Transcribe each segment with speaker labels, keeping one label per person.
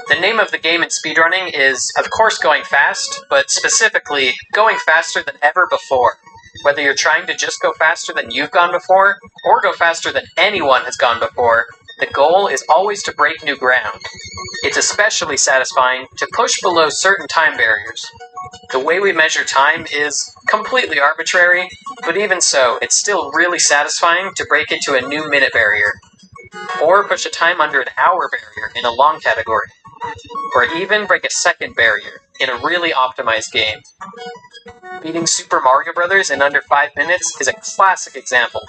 Speaker 1: The name of the game in speedrunning is, of course, going fast, but specifically, going faster than ever before. Whether you're trying to just go faster than you've gone before, or go faster than anyone has gone before, the goal is always to break new ground. It's especially satisfying to push below certain time barriers. The way we measure time is completely arbitrary, but even so, it's still really satisfying to break into a new minute barrier, or push a time under an hour barrier in a long category, or even break a second barrier in a really optimized game. Beating Super Mario Bros. In under 5 minutes is a classic example.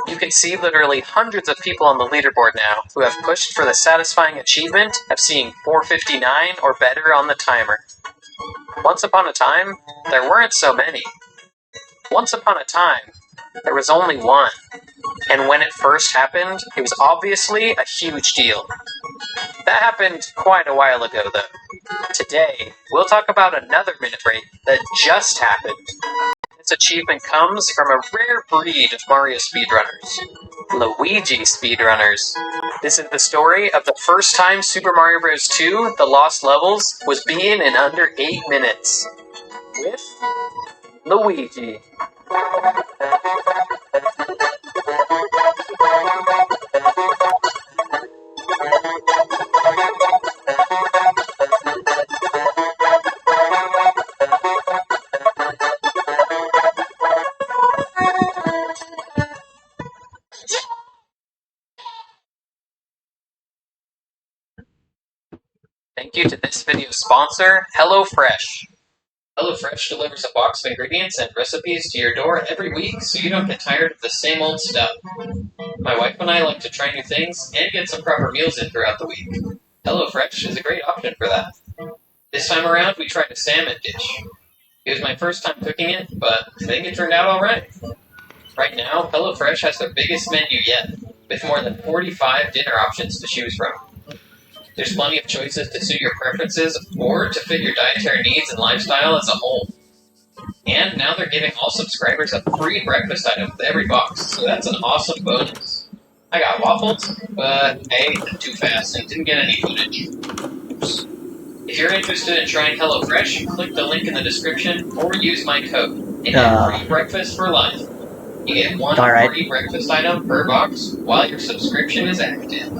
Speaker 1: You can see literally hundreds of people on the leaderboard now who have pushed for the satisfying achievement of seeing 4:59 or better on the timer. Once upon a time, there weren't so many. Once upon a time, there was only one. And when it first happened, it was obviously a huge deal. That happened quite a while ago, though. Today, we'll talk about another minute break that just happened. This achievement comes from a rare breed of Mario speedrunners. Luigi speedrunners. This is the story of the first time Super Mario Bros. 2, The Lost Levels, was beaten in under 8 minutes. With Luigi. Thank you to this video's sponsor, HelloFresh. HelloFresh delivers a box of ingredients and recipes to your door every week so you don't get tired of the same old stuff. My wife and I like to try new things and get some proper meals in throughout the week. HelloFresh is a great option for that. This time around, we tried a salmon dish. It was my first time cooking it, but I think it turned out alright. Right now, HelloFresh has their biggest menu yet, with more than 45 dinner options to choose from. There's plenty of choices to suit your preferences or to fit your dietary needs and lifestyle as a whole. And now they're giving all subscribers a free breakfast item with every box, so that's an awesome bonus. I got waffles, but I ate them too fast and didn't get any footage. Oops. If you're interested in trying HelloFresh, click the link in the description or use my code and get free breakfast for life. You get one free breakfast item per box while your subscription is active.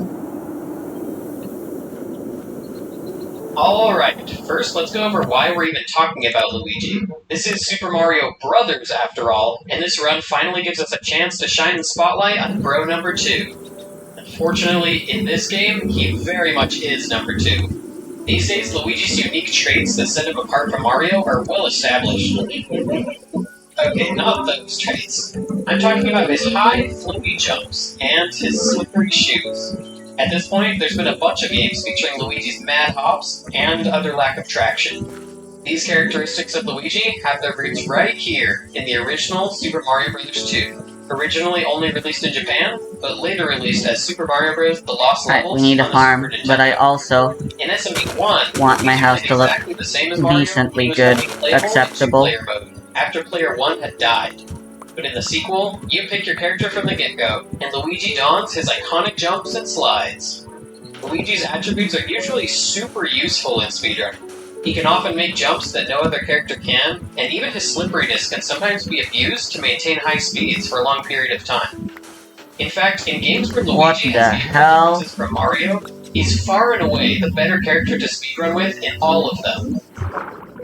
Speaker 1: Alright, first let's go over why we're even talking about Luigi. This is Super Mario Brothers, after all, and this run finally gives us a chance to shine the spotlight on Bro number 2. Unfortunately, in this game, he very much is number 2. These days, Luigi's unique traits that set him apart from Mario are well established. Okay, not those traits. I'm talking about his high, flippy jumps, and his slippery shoes. At this point, there's been a bunch of games featuring Luigi's mad hops and other lack of traction. These characteristics of Luigi have their roots right here in the original Super Mario Bros. 2. Originally only released in Japan, but later released as Super Mario Bros. The Lost Levels.
Speaker 2: We need a farm, but I also
Speaker 1: in SMB1,
Speaker 2: want my house to look
Speaker 1: exactly the same as Mario,
Speaker 2: decently good, acceptable.
Speaker 1: Mode, after player 1 had died. But in the sequel, you pick your character from the get-go, and Luigi dons his iconic jumps and slides. Luigi's attributes are usually super useful in speedrun. He can often make jumps that no other character can, and even his slipperiness can sometimes be abused to maintain high speeds for a long period of time. In fact, in games where Luigi has the from Mario, he's far and away the better character to speedrun with in all of them.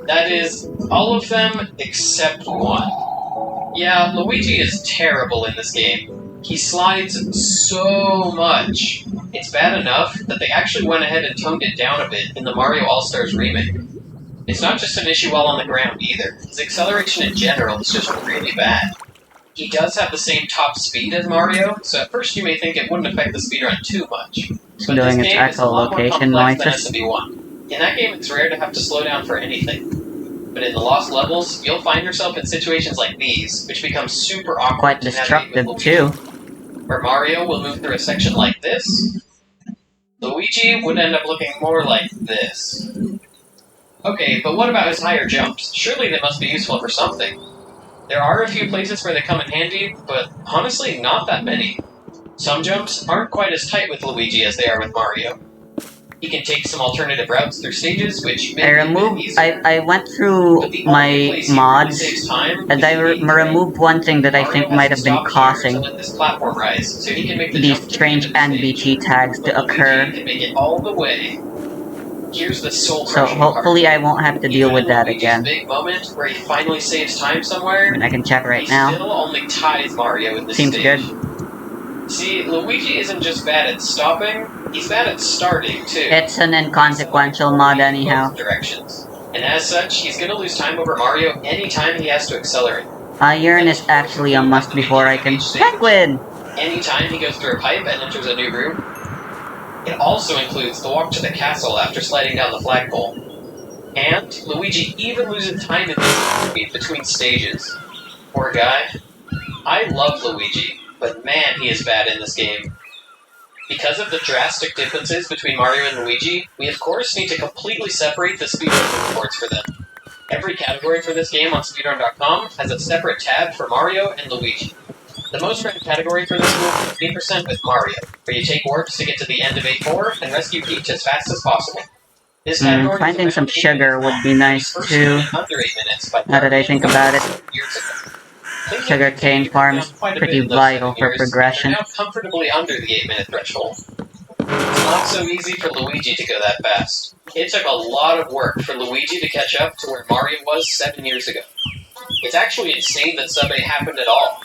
Speaker 1: That is, all of them except one. Yeah, Luigi is terrible in this game. He slides so much. It's bad enough that they actually went ahead and toned it down a bit in the Mario All-Stars remake. It's not just an issue while on the ground either. His acceleration in general is just really bad. He does have the same top speed as Mario, so at first you may think it wouldn't affect the speedrun too much. But this game is a lot more complex than SMB1. In that game, it's rare to have to slow down for anything. But in the Lost Levels, you'll find yourself in situations like these, which become super awkward.
Speaker 2: Quite destructive, too.
Speaker 1: Where Mario will move through a section like this, Luigi would end up looking more like this. Okay, but what about his higher jumps? Surely they must be useful for something. There are a few places where they come in handy, but honestly, not that many. Some jumps aren't quite as tight with Luigi as they are with Mario. He can take some alternative routes through stages, which may be a bit easier.
Speaker 2: I went through
Speaker 1: But the only
Speaker 2: my
Speaker 1: place he really
Speaker 2: mods,
Speaker 1: saves time
Speaker 2: and
Speaker 1: is
Speaker 2: I
Speaker 1: in the game.
Speaker 2: removed one thing that I
Speaker 1: Mario
Speaker 2: think
Speaker 1: has
Speaker 2: might
Speaker 1: to
Speaker 2: have been
Speaker 1: stop here
Speaker 2: causing
Speaker 1: to let this platform rise, so he can make the
Speaker 2: these
Speaker 1: jump to the
Speaker 2: strange
Speaker 1: end of the stage.
Speaker 2: NBT tags
Speaker 1: But
Speaker 2: to occur.
Speaker 1: Luigi can make it all the way. Here's the
Speaker 2: So
Speaker 1: soul-crushing part.
Speaker 2: hopefully I won't have to deal
Speaker 1: Even
Speaker 2: with
Speaker 1: in
Speaker 2: that
Speaker 1: Luigi's
Speaker 2: again.
Speaker 1: big moment where he finally saves time somewhere,
Speaker 2: And I can check right
Speaker 1: he
Speaker 2: now.
Speaker 1: still only ties Mario in this
Speaker 2: Seems
Speaker 1: stage.
Speaker 2: good.
Speaker 1: See, Luigi isn't just bad at stopping, he's bad at starting, too.
Speaker 2: It's an inconsequential mod anyhow.
Speaker 1: Directions. And as such, he's gonna lose time over Mario anytime he has to accelerate.
Speaker 2: Iron is actually a must before I can Penguin!
Speaker 1: Anytime he goes through a pipe and enters a new room. It also includes the walk to the castle after sliding down the flagpole. And Luigi even loses time in between stages. Poor guy. I love Luigi, but man, he is bad in this game. Because of the drastic differences between Mario and Luigi, we of course need to completely separate the speedrun reports for them. Every category for this game on speedrun.com has a separate tab for Mario and Luigi. The most ranked category for this move is 15% with Mario, where you take warps to get to the end of 8-4 and rescue Peach as fast as possible. This category
Speaker 2: Finding some sugar would be nice too,
Speaker 1: under 8 minutes by
Speaker 2: now that I think about it.
Speaker 1: years ago.
Speaker 2: Sugarcane farm is pretty vital for progression.
Speaker 1: They're now comfortably under the 8-minute threshold. It's not so easy for Luigi to go that fast. It took a lot of work for Luigi to catch up to where Mario was 7 years ago. It's actually insane that Sub 8 happened at all.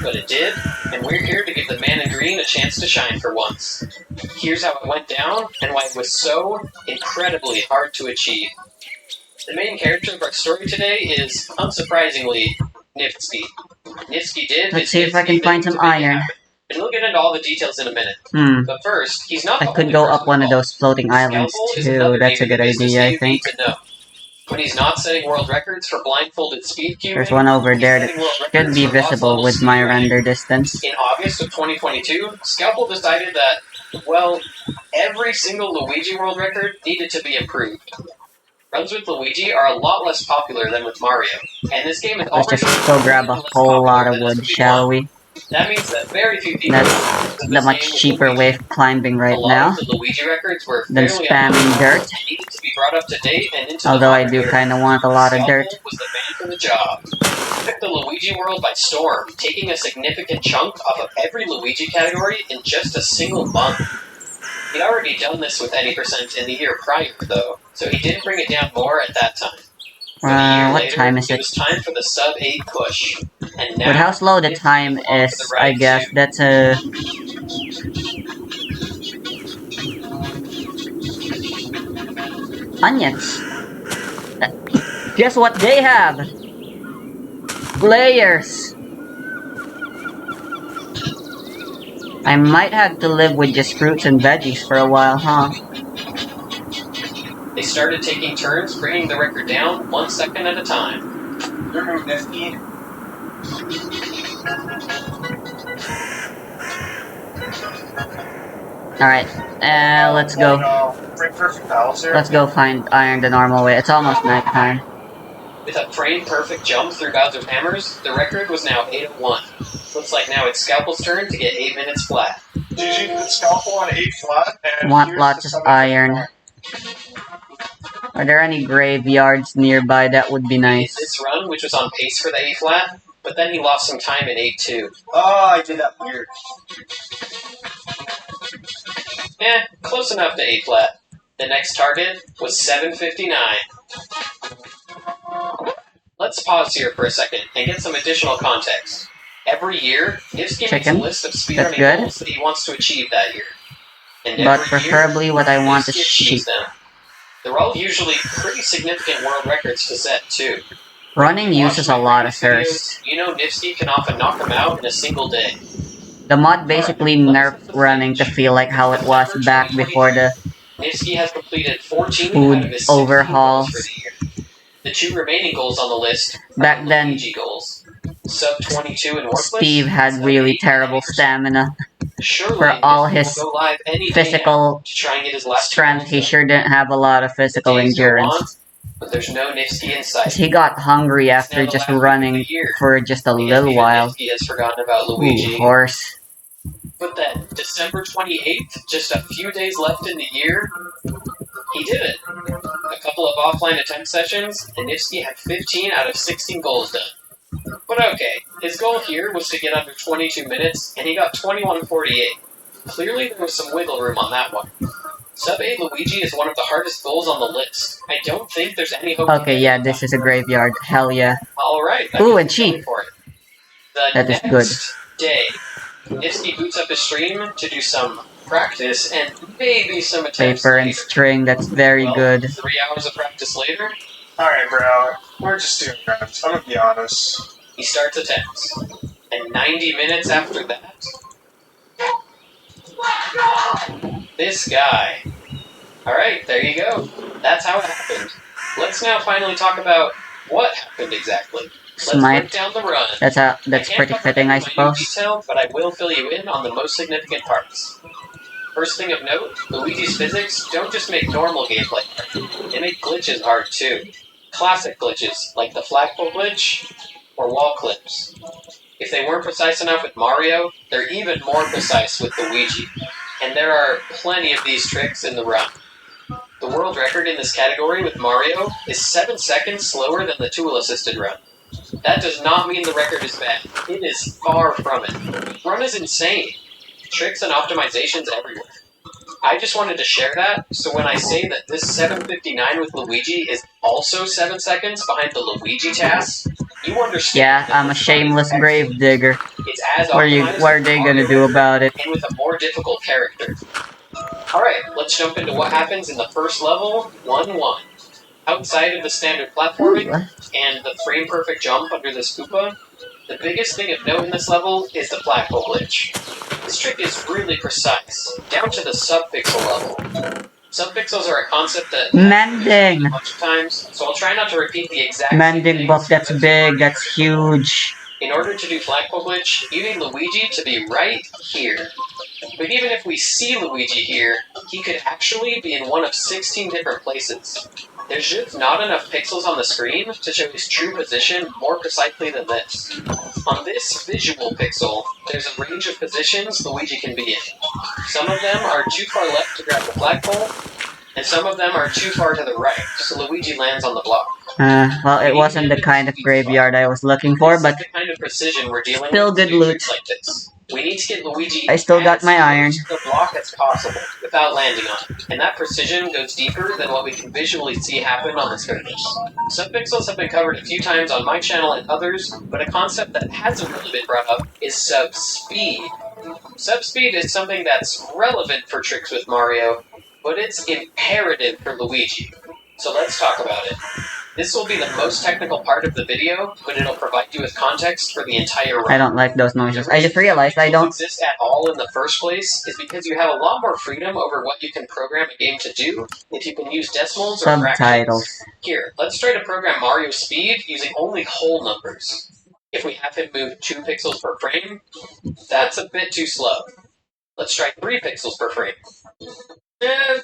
Speaker 1: But it did, and we're here to give the man in green a chance to shine for once. Here's how it went down, and why it was so incredibly hard to achieve. The main character of our story today is, unsurprisingly, Nifsky. Nifsky did.
Speaker 2: Let's see if I can find some iron.
Speaker 1: And we'll get into all the details in a minute. But first, he's not
Speaker 2: I could go up one of those floating islands too. That's a good idea, I think.
Speaker 1: When he's not setting world records for blindfolded speed cubing,
Speaker 2: there's one over there that should be visible with my render distance.
Speaker 1: In August of 2022, Scalpel decided that, well, every single Luigi world record needed to be improved. Runs with Luigi are a lot less popular than with Mario, and this game is
Speaker 2: Let's just go grab a whole lot of wood, shall we?
Speaker 1: That means that very few people.
Speaker 2: That's the much cheaper way of climbing right now
Speaker 1: the Luigi records were
Speaker 2: than spamming dirt.
Speaker 1: Needed to be brought up to date and into
Speaker 2: Although I do kind of want a lot of dirt.
Speaker 1: Was the man for the job. He took the Luigi world by storm, taking a significant chunk off of every Luigi category in just a single month. He'd already done this with any percent in the year prior, though, so he didn't bring it down more at that time.
Speaker 2: What time is it?
Speaker 1: It was time for the sub 8 push. And now,
Speaker 2: with how slow the time is, I guess that's a... Onions! Guess what they have? Layers! I might have to live with just fruits and veggies for a while, huh?
Speaker 1: They started taking turns bringing the record down 1 second at a time.
Speaker 2: Alright, let's go. Let's go find iron the normal way. It's almost nighttime.
Speaker 1: With a frame-perfect jump through Bowser's hammers, the record was now 8:01. Looks like now it's Scalpel's turn to get 8 minutes flat.
Speaker 3: GG the Scalpel on 8 flat. And
Speaker 2: want lots of iron. Are there any graveyards nearby? That would be nice.
Speaker 1: This run, which was on pace for the A flat, but then he lost some time in 8-2.
Speaker 3: Oh, I did that weird.
Speaker 1: Close enough to A flat. The next target was 7:59. Let's pause here for a second and get some additional context. Every year, Nifsky makes a list of speedrunning goals that he wants to achieve that year. And
Speaker 2: but preferably what I want is sheep.
Speaker 1: Them. They're all usually pretty significant world records to set, too.
Speaker 2: Running uses a lot of thirst.
Speaker 1: You know Nifsky can often knock them out in a single day.
Speaker 2: The mod basically nerfed running to feel like how it was back before the
Speaker 1: Nifsky has completed 14
Speaker 2: food
Speaker 1: out of his
Speaker 2: overhauls.
Speaker 1: for the year. The 2 remaining goals on the list
Speaker 2: back then,
Speaker 1: Luigi goals. Sub 22 and Worthless.
Speaker 2: Steve had really terrible stamina.
Speaker 1: Surely,
Speaker 2: for all his physical
Speaker 1: to try and get his last
Speaker 2: strength, he sure didn't have a lot of physical endurance.
Speaker 1: but there's no Nifsky in sight.
Speaker 2: He got hungry
Speaker 1: It's
Speaker 2: after
Speaker 1: now the
Speaker 2: just
Speaker 1: last week of
Speaker 2: running
Speaker 1: the year.
Speaker 2: for just a
Speaker 1: I guess
Speaker 2: little
Speaker 1: even
Speaker 2: while.
Speaker 1: Nifsky has forgotten about
Speaker 2: Ooh,
Speaker 1: Luigi.
Speaker 2: horse.
Speaker 1: But then, December 28th, just a few days left in the year, he did it. A couple of offline attempt sessions, and Nifsky had 15 out of 16 goals done. But okay, his goal here was to get under 22 minutes, and he got 21:48. Clearly there was some wiggle room on that one. Sub 8 Luigi is one of the hardest goals on the list. I don't think there's any hope.
Speaker 2: Okay, yeah, this is a graveyard. Hell yeah.
Speaker 1: Alright,
Speaker 2: Ooh, and cheap.
Speaker 1: for it. The
Speaker 2: That is
Speaker 1: next day, Nifsky boots up his stream to do some practice and maybe some attempts
Speaker 2: Paper and
Speaker 1: later.
Speaker 2: string, that's very
Speaker 1: Well,
Speaker 2: good.
Speaker 1: 3 hours of practice later,
Speaker 3: Alright, bro. We're just doing that. I'm gonna be honest.
Speaker 1: he starts attempts. And 90 minutes after that, this guy. Alright, there you go. That's how it happened. Let's now finally talk about what happened exactly. Let's break
Speaker 2: Smite.
Speaker 1: down the run.
Speaker 2: That's
Speaker 1: I can't
Speaker 2: pretty
Speaker 1: cover
Speaker 2: fitting, I
Speaker 1: every minute
Speaker 2: suppose.
Speaker 1: detail, but I will fill you in on the most significant parts. First thing of note, Luigi's physics don't just make normal gameplay hard, they make glitches hard too. Classic glitches, like the flagpole glitch or wall clips. If they weren't precise enough with Mario, they're even more precise with Luigi. And there are plenty of these tricks in the run. The world record in this category with Mario is 7 seconds slower than the tool-assisted run. That does not mean the record is bad. It is far from it. The run is insane. Tricks and optimizations everywhere. I just wanted to share that, so when I say that this 7:59 with Luigi is also 7 seconds behind the Luigi task, you understand.
Speaker 2: Yeah,
Speaker 1: that
Speaker 2: I'm a
Speaker 1: this run is
Speaker 2: shameless
Speaker 1: excellent.
Speaker 2: grave digger.
Speaker 1: It's as
Speaker 2: What
Speaker 1: optimized
Speaker 2: are
Speaker 1: with
Speaker 2: they
Speaker 1: Mario
Speaker 2: gonna do about it?
Speaker 1: and with a more difficult character. Alright, let's jump into what happens in the first level, 1-1. Outside of the standard platforming
Speaker 2: What?
Speaker 1: and the frame-perfect jump under this Koopa, the biggest thing of note in this level is the flagpole glitch. This trick is really precise, down to the sub-pixel level. Sub-pixels are a concept that
Speaker 2: Mending!
Speaker 1: a bunch of times, so I'll try not to repeat the exact
Speaker 2: Mending
Speaker 1: same
Speaker 2: book,
Speaker 1: things,
Speaker 2: that's
Speaker 1: but
Speaker 2: big, that's huge.
Speaker 1: in order to do flagpole glitch, you need Luigi to be right here. But even if we see Luigi here, he could actually be in one of 16 different places. There's just not enough pixels on the screen to show his true position more precisely than this. On this visual pixel, there's a range of positions Luigi can be in. Some of them are too far left to grab the flagpole, and some of them are too far to the right, so Luigi lands on the block.
Speaker 2: Well, it wasn't the kind of graveyard I was looking for,
Speaker 1: This
Speaker 2: but
Speaker 1: is the kind of precision we're dealing
Speaker 2: still
Speaker 1: with
Speaker 2: good
Speaker 1: with
Speaker 2: loot.
Speaker 1: tricks like this. We need to get Luigi
Speaker 2: I still got my iron.
Speaker 1: as close to the block as possible without landing on it, and that precision goes deeper than what we can visually see happen on the surface. Subpixels have been covered a few times on my channel and others, but a concept that hasn't really been brought up is sub-speed. Sub-speed is something that's relevant for tricks with Mario, but it's imperative for Luigi. So let's talk about it. This will be the most technical part of the video, but it'll provide you with context for the entire run.
Speaker 2: I don't like those noises. I just realized I don't.
Speaker 1: Exist at all in the first place is because you have a lot more freedom over what you can program a game to do if you can use decimals or
Speaker 2: Subtitles.
Speaker 1: fractions. Here, let's try to program Mario's speed using only whole numbers. If we have him move 2 pixels per frame, that's a bit too slow. Let's try 3 pixels per frame.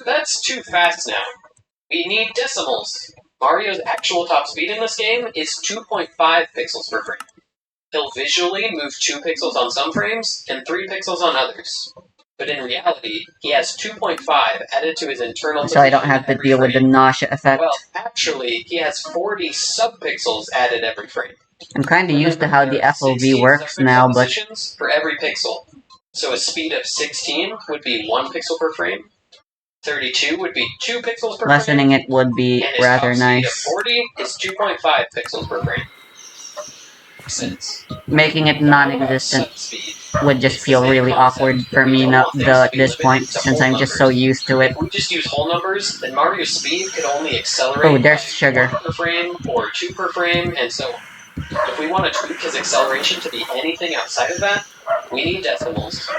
Speaker 1: That's too fast now. We need decimals. Mario's actual top speed in this game is 2.5 pixels per frame. He'll visually move 2 pixels on some frames and 3 pixels on others. But in reality, he has 2.5 added to his internal
Speaker 2: So I don't have to
Speaker 1: every
Speaker 2: deal with the
Speaker 1: frame.
Speaker 2: nausea effect.
Speaker 1: Well, actually, he has 40 subpixels added every frame.
Speaker 2: I'm kinda used to how the
Speaker 1: There are
Speaker 2: FOV
Speaker 1: 16
Speaker 2: works
Speaker 1: subpixel
Speaker 2: now, but
Speaker 1: positions for every pixel. So a speed of 16 would be 1 pixel per frame. 32 would be 2 pixels per frame.
Speaker 2: lessening it would be
Speaker 1: And his
Speaker 2: rather
Speaker 1: top speed of
Speaker 2: nice.
Speaker 1: 40 is 2.5 pixels per frame. Since
Speaker 2: Making it non-existent
Speaker 1: subspeed.
Speaker 2: would just feel really awkward for me at this point, since I'm just so used to it.
Speaker 1: If we just use whole numbers, then Mario's speed could only accelerate
Speaker 2: Oh, there's
Speaker 1: by
Speaker 2: sugar.
Speaker 1: 1 per frame, or 2 per frame, and so on. If we want to tweak his acceleration to be anything outside of that, we need decimals.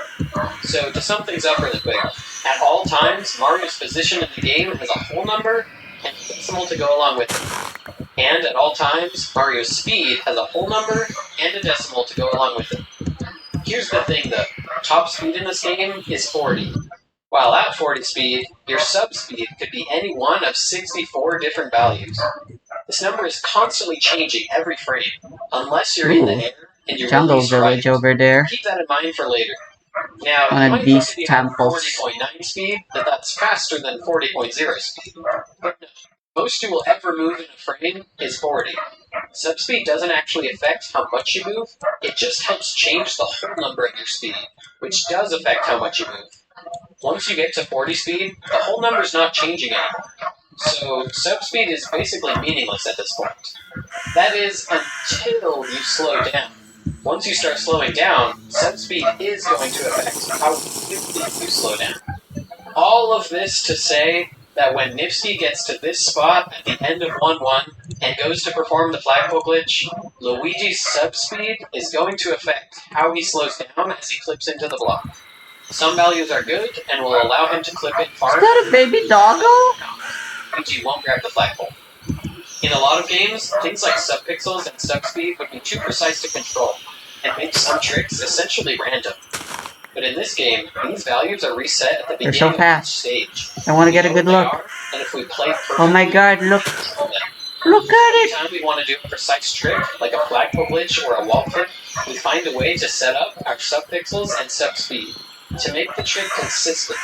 Speaker 1: So to sum things up really quick, at all times, Mario's position in the game has a whole number and a decimal to go along with it. And at all times, Mario's speed has a whole number and a decimal to go along with it. Here's the thing though, top speed in this game is 40. While at 40 speed, your subspeed could be any one of 64 different values. This number is constantly changing every frame, unless you're in the air and you
Speaker 2: Jungle
Speaker 1: release
Speaker 2: Village
Speaker 1: right.
Speaker 2: over there.
Speaker 1: Keep that in mind for later. Now,
Speaker 2: One
Speaker 1: you
Speaker 2: of
Speaker 1: might
Speaker 2: these
Speaker 1: think if you have
Speaker 2: temples.
Speaker 1: 40.9 speed, that's faster than 40.0 speed. But no. Most you will ever move in a frame is 40. Subspeed doesn't actually affect how much you move, it just helps change the whole number of your speed, which does affect how much you move. Once you get to 40 speed, the whole number's not changing anymore. So, subspeed is basically meaningless at this point. That is, until you slow down. Once you start slowing down, subspeed is going to affect how quickly you slow down. All of this to say that when Nifsky gets to this spot at the end of 1-1 and goes to perform the flagpole glitch, Luigi's subspeed is going to affect how he slows down as he clips into the block. Some values are good and will allow him to clip in far.
Speaker 2: Is that a baby doggo?
Speaker 1: Luigi won't grab the flagpole. In a lot of games, things like subpixels and subspeed would be too precise to control, and make some tricks essentially random. But in this game, these values are reset at the
Speaker 2: They're
Speaker 1: beginning
Speaker 2: so
Speaker 1: of each
Speaker 2: fast.
Speaker 1: stage.
Speaker 2: I want to get a
Speaker 1: We know
Speaker 2: good
Speaker 1: what they
Speaker 2: look.
Speaker 1: are, and if we play
Speaker 2: Oh my
Speaker 1: perfectly,
Speaker 2: god, look.
Speaker 1: control them.
Speaker 2: Look at
Speaker 1: Every
Speaker 2: it!
Speaker 1: time we want to do a precise trick, like a flagpole glitch or a wall flip, we find a way to set up our subpixels and subspeed to make the trick consistent.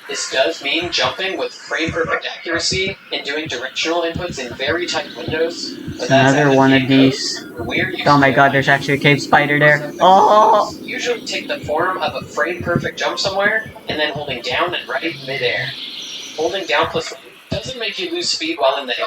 Speaker 1: This does mean jumping with frame-perfect accuracy and doing directional inputs in very tight windows. But that's
Speaker 2: Another
Speaker 1: out
Speaker 2: one
Speaker 1: game
Speaker 2: of these.
Speaker 1: code. We're used
Speaker 2: Oh my
Speaker 1: to
Speaker 2: god, there's actually a cave spider there. Oh!
Speaker 1: usually take the form of a frame-perfect jump somewhere, and then holding down and right mid-air. Holding down plus right doesn't make you lose speed while in the air,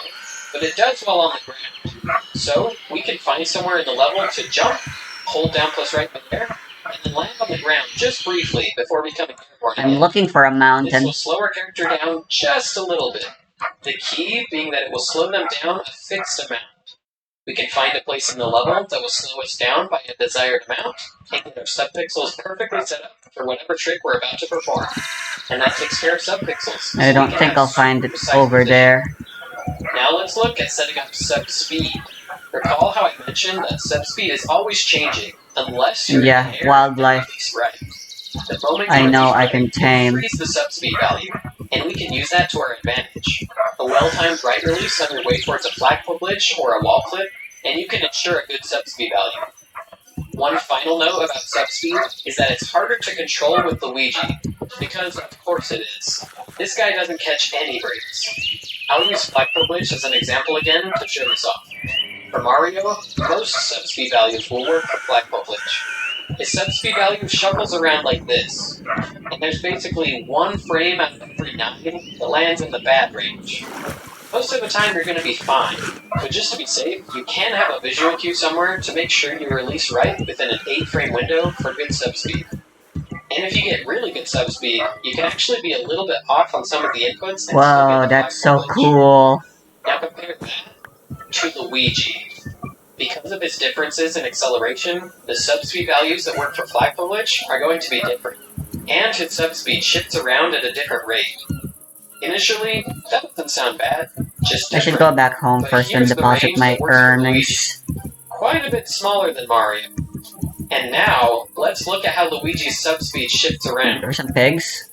Speaker 1: but it does while on the ground. So, we can find somewhere in the level to jump, hold down plus right mid-air, and then land on the ground just briefly before becoming airborne
Speaker 2: I'm
Speaker 1: again.
Speaker 2: looking for a
Speaker 1: This
Speaker 2: mountain.
Speaker 1: will slow our character down just a little bit. The key being that it will slow them down a fixed amount. We can find a place in the level that will slow us down by a desired amount, and get our subpixels perfectly set up for whatever trick we're about to perform. And that takes care of subpixels.
Speaker 2: I
Speaker 1: so
Speaker 2: don't
Speaker 1: we can
Speaker 2: think
Speaker 1: have
Speaker 2: I'll find it
Speaker 1: precise
Speaker 2: over
Speaker 1: position.
Speaker 2: there.
Speaker 1: Now let's look at setting up subspeed. Recall how I mentioned that subspeed is always changing, unless you're
Speaker 2: Yeah,
Speaker 1: in the air
Speaker 2: wildlife.
Speaker 1: and release right. The moment
Speaker 2: I
Speaker 1: you
Speaker 2: know
Speaker 1: release
Speaker 2: I
Speaker 1: right,
Speaker 2: can tame.
Speaker 1: increase the subspeed value, and we can use that to our advantage. A well-timed right release on your way towards a flagpole glitch or a wall clip, and you can ensure a good subspeed value. One final note about subspeed is that it's harder to control with Luigi, because of course it is. This guy doesn't catch any breaks. I'll use flagpole glitch as an example again to show this off. For Mario, most subspeed values will work for flagpole glitch. His subspeed value shuffles around like this, and there's basically one frame out of every 9 that lands in the bad range. Most of the time you're going to be fine, but just to be safe, you can have a visual cue somewhere to make sure you release right within an 8-frame window for good subspeed. And if you get really good subspeed, you can actually be a little bit off on some of the inputs and still
Speaker 2: Whoa,
Speaker 1: get the
Speaker 2: that's so
Speaker 1: flagpole glitch.
Speaker 2: cool.
Speaker 1: Now compare that to Luigi. Because of its differences in acceleration, the subspeed values that work for flagpole glitch are going to be different, and his subspeed shifts around at a different rate. Initially, that doesn't sound bad, just
Speaker 2: I should
Speaker 1: different.
Speaker 2: go back home
Speaker 1: But
Speaker 2: first and
Speaker 1: here's the
Speaker 2: deposit
Speaker 1: range
Speaker 2: my
Speaker 1: that works for
Speaker 2: earnings.
Speaker 1: Quite a bit smaller than Mario. And now, let's look at how Luigi's subspeed shifts around.
Speaker 2: There's some pigs.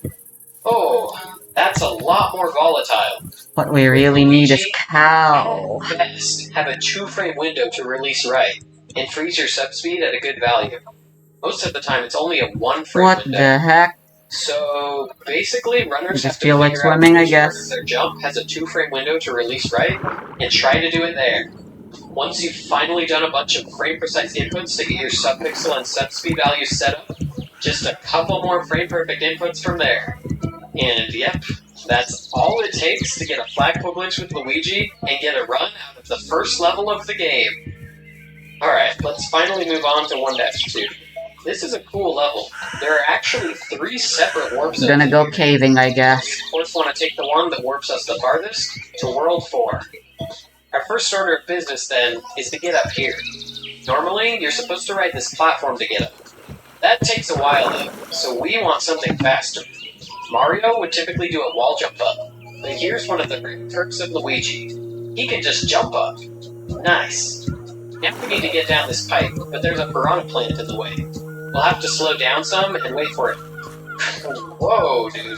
Speaker 1: Oh, that's a lot more volatile.
Speaker 2: What we really need is
Speaker 1: Luigi,
Speaker 2: cow.
Speaker 1: At best, have a 2-frame window to release right, and freeze your subspeed at a good value. Most of the time, it's only a 1-frame
Speaker 2: What
Speaker 1: window.
Speaker 2: the heck?
Speaker 1: So, basically, runners
Speaker 2: I
Speaker 1: have
Speaker 2: just
Speaker 1: to
Speaker 2: feel like
Speaker 1: figure out
Speaker 2: swimming, I
Speaker 1: which part
Speaker 2: guess.
Speaker 1: of their jump has a 2-frame window to release right, and try to do it there. Once you've finally done a bunch of frame-precise inputs to get your subpixel and subspeed values set up, just a couple more frame-perfect inputs from there. And yep, that's all it takes to get a flagpole glitch with Luigi and get a run out of the first level of the game. Alright, let's finally move on to 1-2. This is a cool level. There are actually 3 separate warp zones.
Speaker 2: Gonna go
Speaker 1: here.
Speaker 2: caving, I
Speaker 1: We
Speaker 2: guess.
Speaker 1: of course want to take the one that warps us the farthest to World 4. Our first order of business, then, is to get up here. Normally, you're supposed to ride this platform to get up. That takes a while, though, so we want something faster. Mario would typically do a wall jump up, but here's one of the great perks of Luigi. He can just jump up. Nice. Now we need to get down this pipe, but there's a piranha plant in the way. We'll have to slow down some and wait for it. Whoa, dude.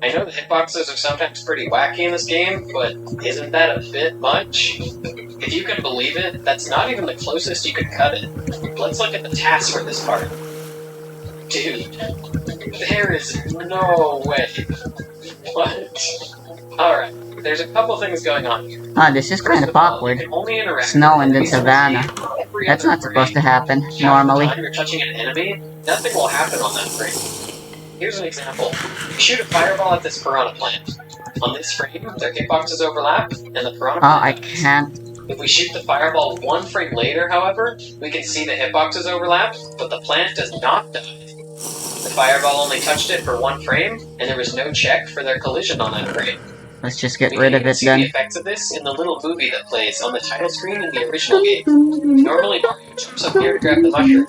Speaker 1: I know the hitboxes are sometimes pretty wacky in this game, but isn't that a bit much? If you can believe it, that's not even the closest you could cut it. Let's look at the task for this part. Dude, there is no way. What? Alright, there's a couple things going on here.
Speaker 2: Ah, this is kind of awkward.
Speaker 1: You can only interact
Speaker 2: Snow
Speaker 1: with
Speaker 2: in the
Speaker 1: enemies
Speaker 2: savannah.
Speaker 1: every
Speaker 2: That's
Speaker 1: other
Speaker 2: not supposed to
Speaker 1: frame.
Speaker 2: happen,
Speaker 1: Half the
Speaker 2: normally.
Speaker 1: time you're touching an enemy, nothing will happen on that frame. Here's an example. You shoot a fireball at this piranha plant. On this frame, their hitboxes overlap, and the piranha
Speaker 2: Oh,
Speaker 1: plant
Speaker 2: I
Speaker 1: dies.
Speaker 2: can't.
Speaker 1: If we shoot the fireball one frame later, however, we can see the hitboxes overlap, but the plant does not die. The fireball only touched it for one frame, and there was no check for their collision on that frame.
Speaker 2: Let's just get
Speaker 1: We
Speaker 2: rid
Speaker 1: can
Speaker 2: of
Speaker 1: even
Speaker 2: it
Speaker 1: see the
Speaker 2: then.
Speaker 1: effects of this in the little movie that plays on the title screen in the original game. Normally Mario jumps up here to grab the mushroom,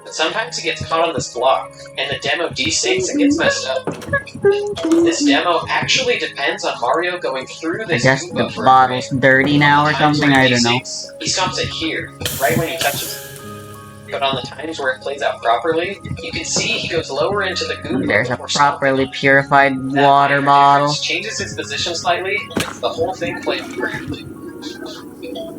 Speaker 1: but sometimes he gets caught on this block, and the demo desyncs and gets messed up. This demo actually depends on Mario going through
Speaker 2: I
Speaker 1: this
Speaker 2: guess
Speaker 1: Goomba
Speaker 2: the
Speaker 1: for a
Speaker 2: bottle's
Speaker 1: frame.
Speaker 2: dirty now or
Speaker 1: On the times
Speaker 2: something,
Speaker 1: where
Speaker 2: I
Speaker 1: it
Speaker 2: don't know.
Speaker 1: desyncs, he stops it here, right when he touches it. But on the times where it plays out properly, you can see he goes lower into the Goomba
Speaker 2: There's a
Speaker 1: before stopping
Speaker 2: properly
Speaker 1: on it.
Speaker 2: purified
Speaker 1: That
Speaker 2: water
Speaker 1: minor
Speaker 2: bottle.
Speaker 1: difference changes its position slightly, and makes the whole thing play out correctly.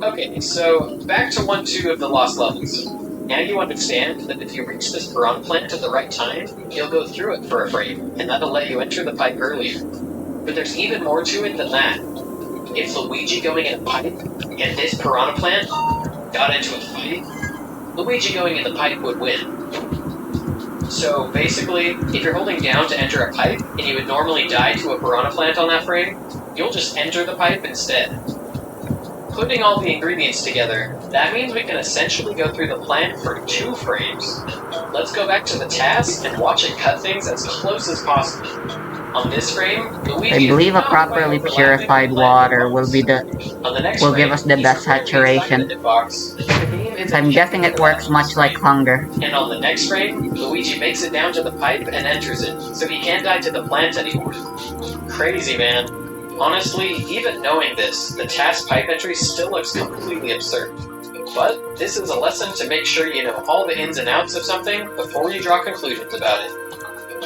Speaker 1: Okay, so back to 1-2 of the lost levels. Now you understand that if you reach this piranha plant at the right time, you'll go through it for a frame, and that'll let you enter the pipe earlier. But there's even more to it than that. If Luigi going in a pipe and this piranha plant got into a fight, Luigi going in the pipe would win. So basically, if you're holding down to enter a pipe, and you would normally die to a piranha plant on that frame, you'll just enter the pipe instead. Putting all the ingredients together, that means we can essentially go through the plant for 2 frames. Let's go back to the task and watch it cut things as close as possible. On this frame, Luigi
Speaker 2: I believe a
Speaker 1: is not quite
Speaker 2: properly
Speaker 1: overlapping
Speaker 2: purified
Speaker 1: the plant
Speaker 2: water will be the
Speaker 1: on the next
Speaker 2: will
Speaker 1: frame,
Speaker 2: give us the
Speaker 1: he's
Speaker 2: best
Speaker 1: directly inside
Speaker 2: saturation.
Speaker 1: the hitbox. The game isn't
Speaker 2: I'm guessing it works much like hunger.
Speaker 1: And on the next frame, Luigi makes it down to the pipe and enters it, so he can't die to the plant anymore. Crazy, man. Honestly, even knowing this, the task pipe entry still looks completely absurd. But this is a lesson to make sure you know all the ins and outs of something before you draw conclusions about it.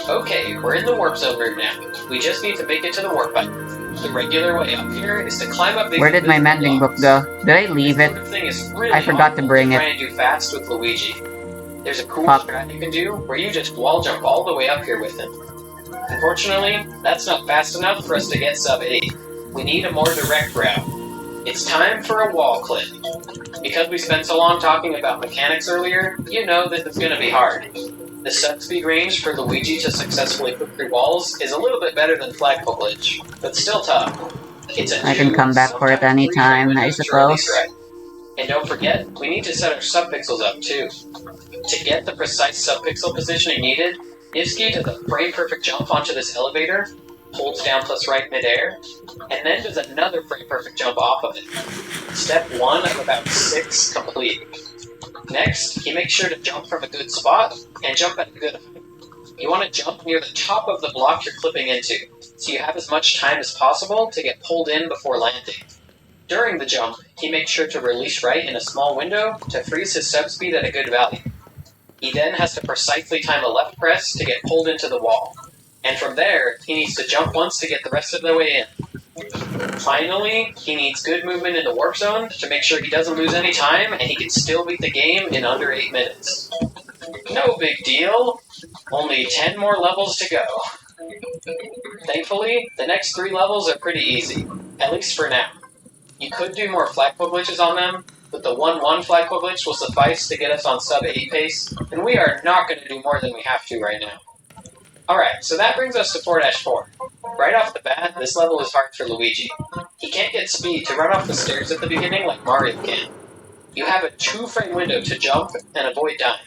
Speaker 1: Okay, we're in the warp zone room now. We just need to make it to the warp pipe. The regular way up here is to climb up these
Speaker 2: Where did my
Speaker 1: invisible
Speaker 2: mending book
Speaker 1: blocks.
Speaker 2: go? Did I leave
Speaker 1: This
Speaker 2: it?
Speaker 1: sort of thing is really
Speaker 2: I forgot to
Speaker 1: awful
Speaker 2: bring it.
Speaker 1: try and do fast with Luigi. There's a cool
Speaker 2: Fuck.
Speaker 1: strat you can do where you just wall jump all the way up here with him. Unfortunately, that's not fast enough for us to get sub 8. We need a more direct route. It's time for a wall clip. Because we spent so long talking about mechanics earlier, you know this is going to be hard. The sub speed range for Luigi to successfully put through walls is a little bit better than Flagpole Glitch, but still tough. It's a
Speaker 2: I can
Speaker 1: two,
Speaker 2: come back for it
Speaker 1: sometimes three
Speaker 2: anytime,
Speaker 1: frame
Speaker 2: I
Speaker 1: window to release
Speaker 2: suppose.
Speaker 1: right. And don't forget, we need to set our subpixels up too. To get the precise subpixel positioning needed, Nifsky does a frame-perfect jump onto this elevator, holds down plus right midair, and then does another frame-perfect jump off of it. Step 1 of about 6 complete. Next, he makes sure to jump from a good spot, and jump at a good height. You want to jump near the top of the block you're clipping into, so you have as much time as possible to get pulled in before landing. During the jump, he makes sure to release right in a small window to freeze his subspeed at a good value. He then has to precisely time a left press to get pulled into the wall. And from there, he needs to jump once to get the rest of the way in. Finally, he needs good movement in the warp zone to make sure he doesn't lose any time and he can still beat the game in under 8 minutes. No big deal. Only 10 more levels to go. Thankfully, the next 3 levels are pretty easy, at least for now. You could do more flagpole glitches on them, but the 1-1 flagpole glitch will suffice to get us on sub 8 pace, and we are not going to do more than we have to right now. Alright, so that brings us to 4-4. Right off the bat, this level is hard for Luigi. He can't get speed to run off the stairs at the beginning like Mario can. You have a 2-frame window to jump and avoid dying.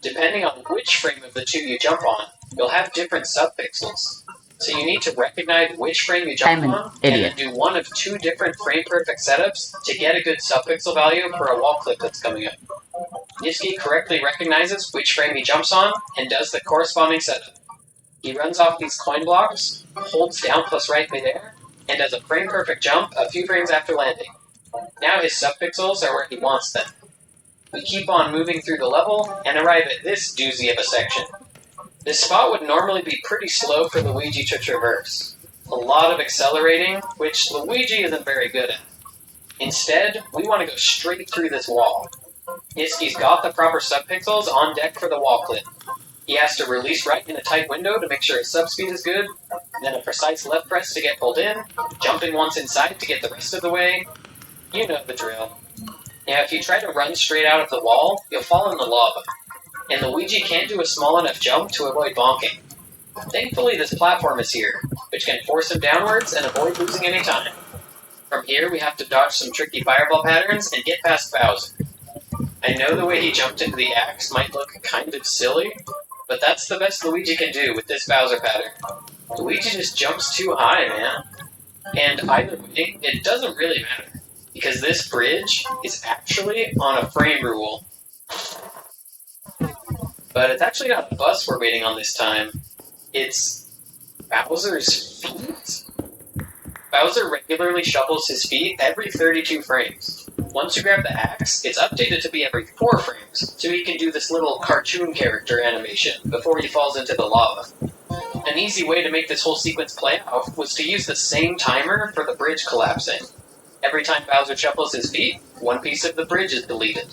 Speaker 1: Depending on which frame of the 2 you jump on, you'll have different subpixels. So you need to recognize which frame you jump
Speaker 2: I'm an
Speaker 1: on, and
Speaker 2: idiot.
Speaker 1: then do one of 2 different frame-perfect setups to get a good subpixel value for a wall clip that's coming up. Nifsky correctly recognizes which frame he jumps on, and does the corresponding setup. He runs off these coin blocks, holds down plus right midair, and does a frame-perfect jump a few frames after landing. Now his subpixels are where he wants them. We keep on moving through the level, and arrive at this doozy of a section. This spot would normally be pretty slow for Luigi to traverse. A lot of accelerating, which Luigi isn't very good at. Instead, we want to go straight through this wall. Iski's got the proper subpixels on deck for the wall clip. He has to release right in a tight window to make sure his subspeed is good, then a precise left press to get pulled in, jumping once inside to get the rest of the way. You know the drill. Now, if you try to run straight out of the wall, you'll fall in the lava, and Luigi can't do a small enough jump to avoid bonking. Thankfully, this platform is here, which can force him downwards and avoid losing any time. From here, we have to dodge some tricky fireball patterns and get past Bowser. I know the way he jumped into the axe might look kind of silly, but that's the best Luigi can do with this Bowser pattern. Luigi just jumps too high, man. And either way, it doesn't really matter, because this bridge is actually on a frame rule. But it's actually not a bus we're waiting on this time. It's Bowser's feet? Bowser regularly shuffles his feet every 32 frames. Once you grab the axe, it's updated to be every 4 frames, so he can do this little cartoon character animation before he falls into the lava. An easy way to make this whole sequence play out was to use the same timer for the bridge collapsing. Every time Bowser shuffles his feet, one piece of the bridge is deleted.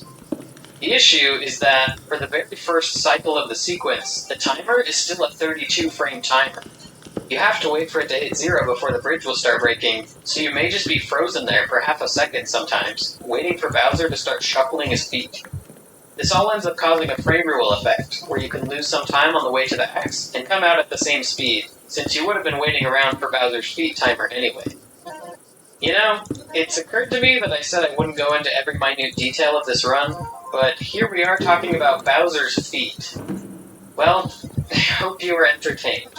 Speaker 1: The issue is that, for the very first cycle of the sequence, the timer is still a 32-frame timer. You have to wait for it to hit 0 before the bridge will start breaking, so you may just be frozen there for half a second sometimes, waiting for Bowser to start shuffling his feet. This all ends up causing a frame rule effect, where you can lose some time on the way to the axe and come out at the same speed, since you would have been waiting around for Bowser's feet timer anyway. You know, it's occurred to me that I said I wouldn't go into every minute detail of this run, but here we are talking about Bowser's feet. Well, I hope you were entertained.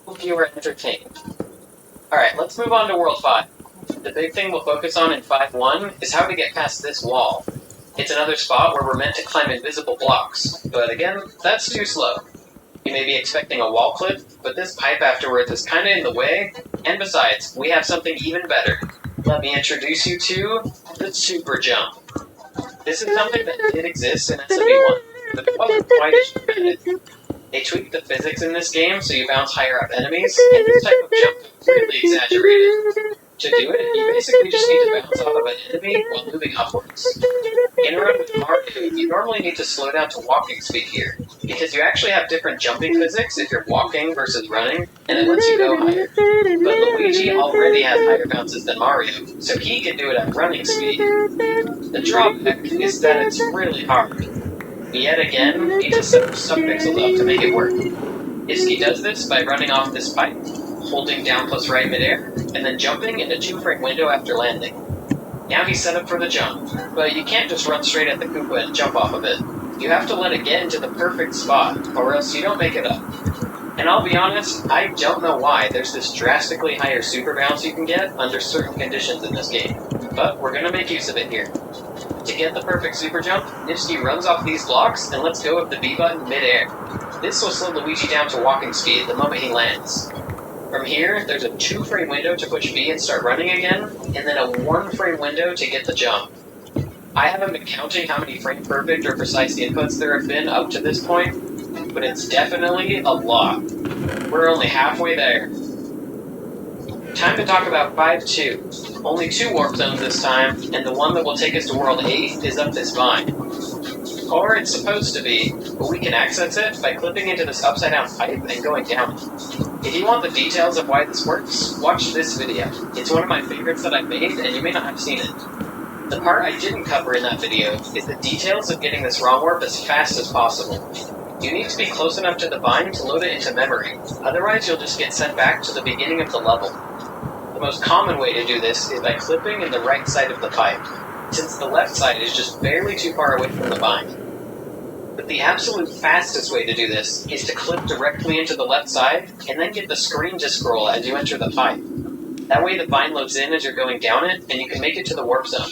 Speaker 1: Hope you were entertained. Alright, let's move on to World 5. The big thing we'll focus on in 5-1 is how to get past this wall. It's another spot where we're meant to climb invisible blocks, but again, that's too slow. You may be expecting a wall clip, but this pipe afterwards is kinda in the way, and besides, we have something even better. Let me introduce you to the Super Jump. This is something that did exist in SMB1, but it wasn't quite as implemented. They tweaked the physics in this game so you bounce higher up enemies, and this type of jump is really exaggerated. To do it, you basically just need to bounce off of an enemy while moving upwards. In a run with Mario, you normally need to slow down to walking speed here, because you actually have different jumping physics if you're walking versus running, and it lets you go higher. But Luigi already has higher bounces than Mario, so he can do it at running speed. The drawback is that it's really hard. We yet again need to set some pixels up to make it work. Iski does this by running off this pipe, holding down plus right midair, and then jumping in a 2-frame window after landing. Now he's set up for the jump, but you can't just run straight at the Koopa and jump off of it. You have to let it get into the perfect spot, or else you don't make it up. And I'll be honest, I don't know why there's this drastically higher super bounce you can get under certain conditions in this game, but we're gonna make use of it here. To get the perfect super jump, Nipsky runs off these blocks and lets go of the B button mid-air. This will slow Luigi down to walking speed the moment he lands. From here, there's a 2-frame window to push B and start running again, and then a 1-frame window to get the jump. I haven't been counting how many frame perfect or precise inputs there have been up to this point, but it's definitely a lot. We're only halfway there. Time to talk about 5-2. Only 2 warp zones this time, and the one that will take us to World 8 is up this vine. Or it's supposed to be, but we can access it by clipping into this upside-down pipe and going down it. If you want the details of why this works, watch this video. It's one of my favorites that I've made, and you may not have seen it. The part I didn't cover in that video is the details of getting this ROM warp as fast as possible. You need to be close enough to the vine to load it into memory, otherwise you'll just get sent back to the beginning of the level. The most common way to do this is by clipping in the right side of the pipe, since the left side is just barely too far away from the vine. But the absolute fastest way to do this is to clip directly into the left side, and then get the screen to scroll as you enter the pipe. That way the vine loads in as you're going down it, and you can make it to the warp zone.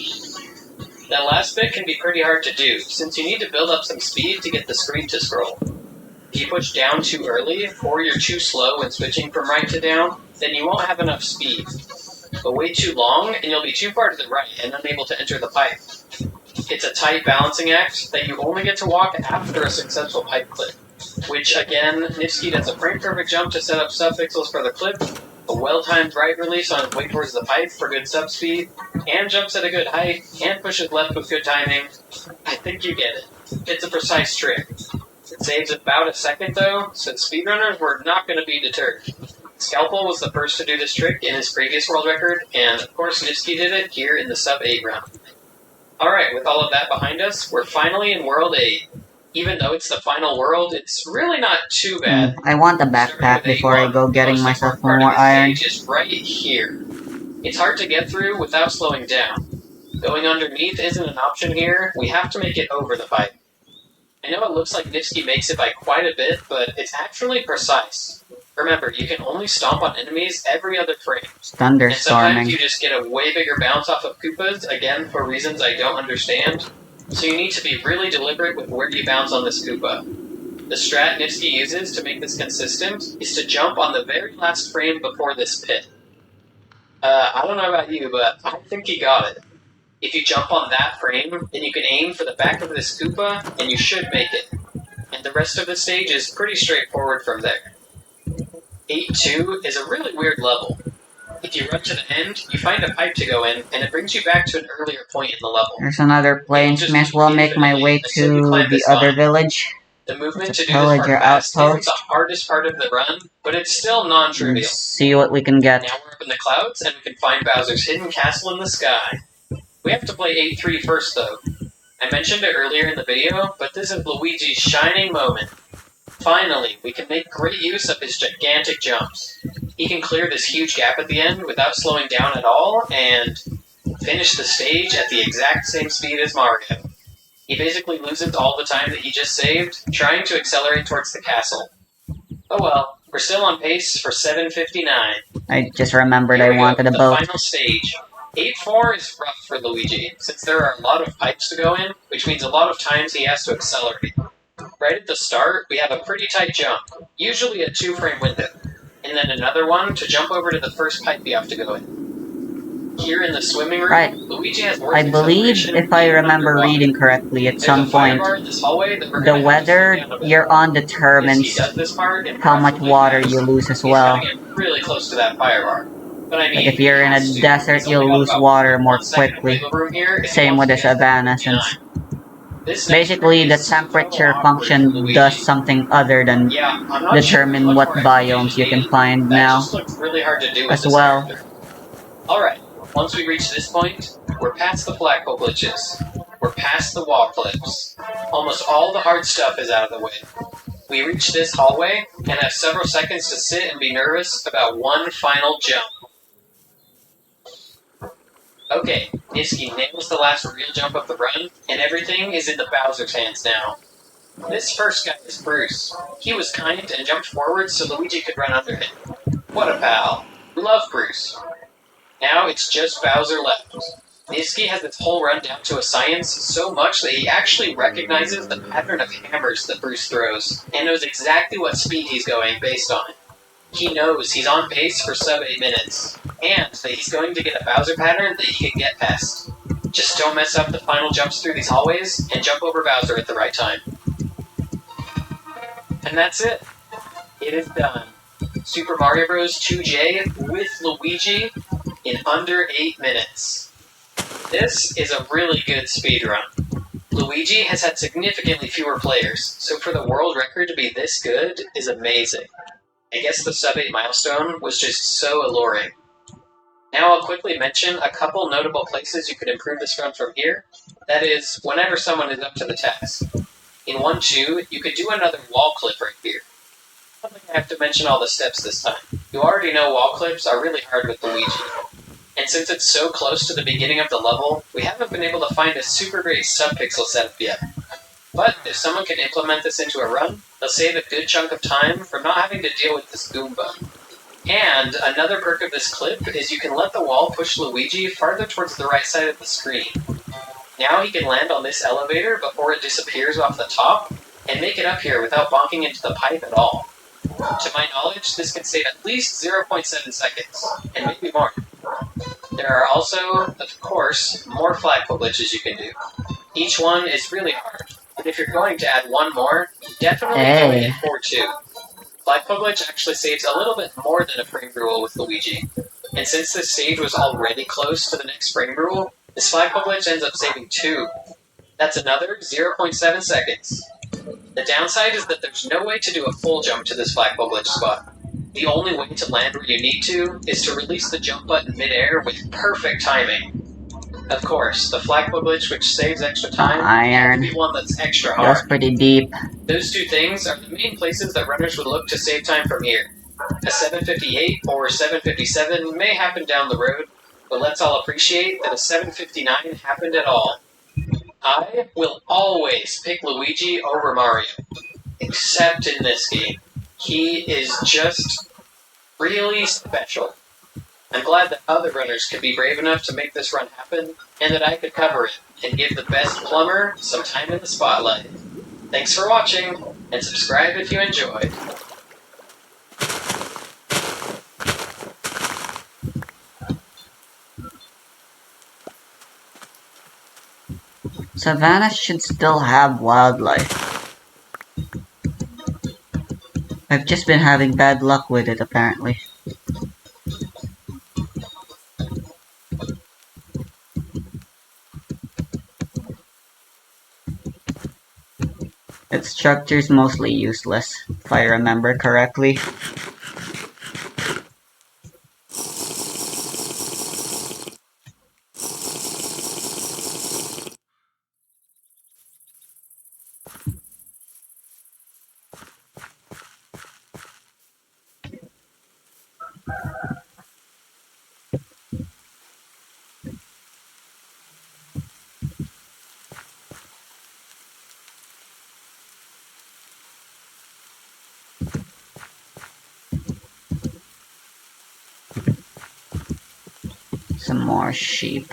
Speaker 1: That last bit can be pretty hard to do, since you need to build up some speed to get the screen to scroll. If you push down too early, or you're too slow when switching from right to down, then you won't have enough speed. but way too long, and you'll be too far to the right and unable to enter the pipe. It's a tight balancing act that you only get to walk after a successful pipe clip, which again, Nifsky does a frame-perfect jump to set up subpixels for the clip, a well-timed right release on his way towards the pipe for good sub-speed, and jumps at a good height, and pushes left with good timing. I think you get it. It's a precise trick. It saves about a second though, so speedrunners were not going to be deterred. Scalpel was the first to do this trick in his previous world record, and of course Nifsky did it here in the sub-8 round. Alright, with all of that behind us, we're finally in World 8. Even though it's the final world, it's really not too bad.
Speaker 2: I want the backpack before I go getting myself more iron.
Speaker 1: Just right here. It's hard to get through without slowing down. Going underneath isn't an option here, we have to make it over the pipe. I know it looks like Nifsky makes it by quite a bit, but it's actually precise. Remember, you can only stomp on enemies every other frame.
Speaker 2: It's
Speaker 1: And
Speaker 2: thunderstorming.
Speaker 1: sometimes you just get a way bigger bounce off of Koopas, again, for reasons I don't understand. So you need to be really deliberate with where you bounce on this Koopa. The strat Nifsky uses to make this consistent is to jump on the very last frame before this pit. I don't know about you, but I think he got it. If you jump on that frame, then you can aim for the back of this Koopa, and you should make it. And the rest of the stage is pretty straightforward from there. 8-2 is a really weird level. If you run to the end, you find a pipe to go in, and it brings you back to an earlier point in the level.
Speaker 2: There's another plains. May as well make my way to the other village.
Speaker 1: The movement
Speaker 2: It's a
Speaker 1: to do this part
Speaker 2: pillager
Speaker 1: fast isn't
Speaker 2: outpost.
Speaker 1: the hardest part of the run, but it's still non-trivial.
Speaker 2: See what we can get.
Speaker 1: Now we're up in the clouds, and we can find Bowser's hidden castle in the sky. We have to play 8-3 first, though. I mentioned it earlier in the video, but this is Luigi's shining moment. Finally, we can make great use of his gigantic jumps. He can clear this huge gap at the end without slowing down at all, and finish the stage at the exact same speed as Mario. He basically loses all the time that he just saved, trying to accelerate towards the castle. Oh well, we're still on pace for 7:59.
Speaker 2: I just remembered
Speaker 1: Here
Speaker 2: I
Speaker 1: we go,
Speaker 2: wanted a
Speaker 1: the
Speaker 2: boat.
Speaker 1: final stage. 8-4 is rough for Luigi, since there are a lot of pipes to go in, which means a lot of times he has to accelerate. Right at the start, we have a pretty tight jump, usually a 2-frame window, and then another one to jump over to the first pipe you have to go in. Here in the swimming room,
Speaker 2: Right.
Speaker 1: Luigi has more
Speaker 2: I believe,
Speaker 1: acceleration
Speaker 2: if I
Speaker 1: even
Speaker 2: remember
Speaker 1: underwater.
Speaker 2: reading correctly, at
Speaker 1: There's
Speaker 2: some
Speaker 1: a fire
Speaker 2: point,
Speaker 1: bar in this hallway that we're
Speaker 2: the
Speaker 1: gonna have to
Speaker 2: weather
Speaker 1: slow down a bit.
Speaker 2: you're on
Speaker 1: If he
Speaker 2: determines
Speaker 1: does this part and
Speaker 2: how much
Speaker 1: preferably
Speaker 2: water
Speaker 1: fast,
Speaker 2: you lose as
Speaker 1: he's
Speaker 2: well.
Speaker 1: gonna get really close to that fire bar. But I mean,
Speaker 2: Like if you're in a
Speaker 1: he has to.
Speaker 2: desert,
Speaker 1: He's
Speaker 2: you'll
Speaker 1: only got
Speaker 2: lose
Speaker 1: about
Speaker 2: water more
Speaker 1: 1 second
Speaker 2: quickly.
Speaker 1: wiggle room here if he
Speaker 2: Same
Speaker 1: wants
Speaker 2: with
Speaker 1: to
Speaker 2: the
Speaker 1: get to
Speaker 2: savannah, since
Speaker 1: 59. This next
Speaker 2: basically
Speaker 1: room
Speaker 2: the
Speaker 1: is so
Speaker 2: temperature
Speaker 1: awkward for
Speaker 2: function
Speaker 1: Luigi.
Speaker 2: does something other than
Speaker 1: Yeah, I'm not
Speaker 2: determine
Speaker 1: sure
Speaker 2: what
Speaker 1: much more
Speaker 2: biomes you can
Speaker 1: explanation
Speaker 2: find
Speaker 1: needed. That
Speaker 2: now.
Speaker 1: just looks really hard to do with
Speaker 2: As
Speaker 1: this
Speaker 2: well.
Speaker 1: character. Alright, once we reach this point, we're past the flagpole glitches. We're past the wall clips. Almost all the hard stuff is out of the way. We reach this hallway and have several seconds to sit and be nervous about one final jump. Okay, Nifsky nails the last real jump of the run, and everything is in the Bowser's hands now. This first guy is Bruce. He was kind and jumped forward so Luigi could run under him. What a pal. Love Bruce. Now it's just Bowser left. Nifsky has this whole run down to a science so much that he actually recognizes the pattern of hammers that Bruce throws, and knows exactly what speed he's going based on it. He knows he's on pace for sub 8 minutes, and that he's going to get a Bowser pattern that he can get past. Just don't mess up the final jumps through these hallways, and jump over Bowser at the right time. And that's it. It is done. Super Mario Bros. 2J with Luigi in under 8 minutes. This is a really good speedrun. Luigi has had significantly fewer players, so for the world record to be this good is amazing. I guess the sub 8 milestone was just so alluring. Now I'll quickly mention a couple notable places you could improve this run from here. That is, whenever someone is up to the task. In 1-2, you could do another wall clip right here. I don't think I have to mention all the steps this time. You already know wall clips are really hard with Luigi. And since it's so close to the beginning of the level, we haven't been able to find a super great subpixel setup yet. But if someone can implement this into a run, they'll save a good chunk of time from not having to deal with this Goomba. And another perk of this clip is you can let the wall push Luigi farther towards the right side of the screen. Now he can land on this elevator before it disappears off the top, and make it up here without bonking into the pipe at all. To my knowledge, this can save at least 0.7 seconds, and maybe more. There are also, of course, more flagpole glitches you can do. Each one is really hard, but if you're going to add one more, definitely do it in 4-2. Flagpole glitch actually saves a little bit more than a frame rule with Luigi, and since this stage was already close to the next frame rule, this flagpole glitch ends up saving 2. That's another 0.7 seconds. The downside is that there's no way to do a full jump to this flagpole glitch spot. The only way to land where you need to is to release the jump button mid-air with perfect timing. Of course, the flagpole glitch which saves extra time
Speaker 2: Iron.
Speaker 1: has to be one that's extra hard.
Speaker 2: That's pretty deep.
Speaker 1: Those two things are the main places that runners would look to save time from here. A 758 or 757 may happen down the road, but let's all appreciate that a 759 happened at all. I will always pick Luigi over Mario, except in this game. He is just really special. I'm glad that other runners could be brave enough to make this run happen, and that I could cover it and give the best plumber some time in the spotlight. Thanks for watching, and subscribe if you enjoyed.
Speaker 2: Savannah should still have wildlife. I've just been having bad luck with it, apparently. Its structure's mostly useless, if I remember correctly. Some more sheep.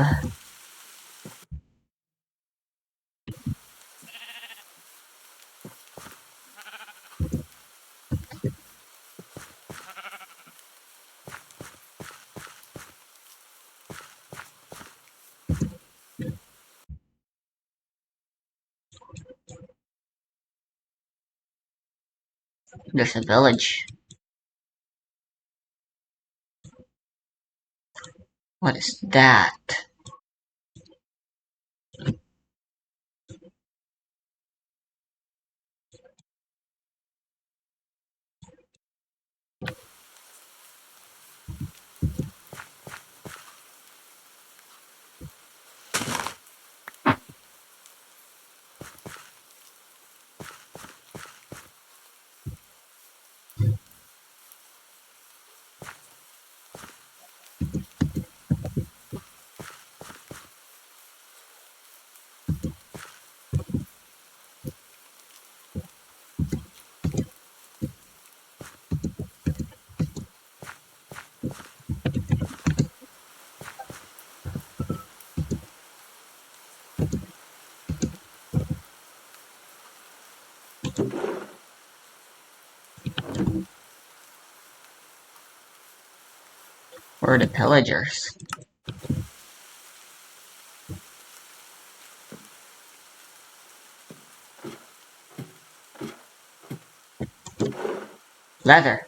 Speaker 2: There's a village. What is that? Where are the pillagers? Leather.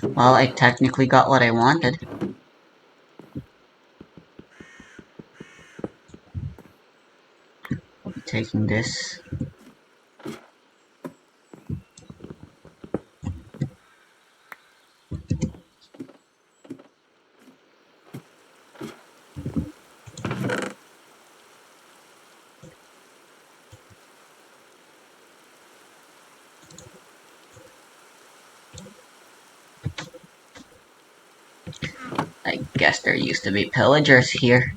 Speaker 2: Well, I technically got what I wanted. Taking this. guess there used to be pillagers here.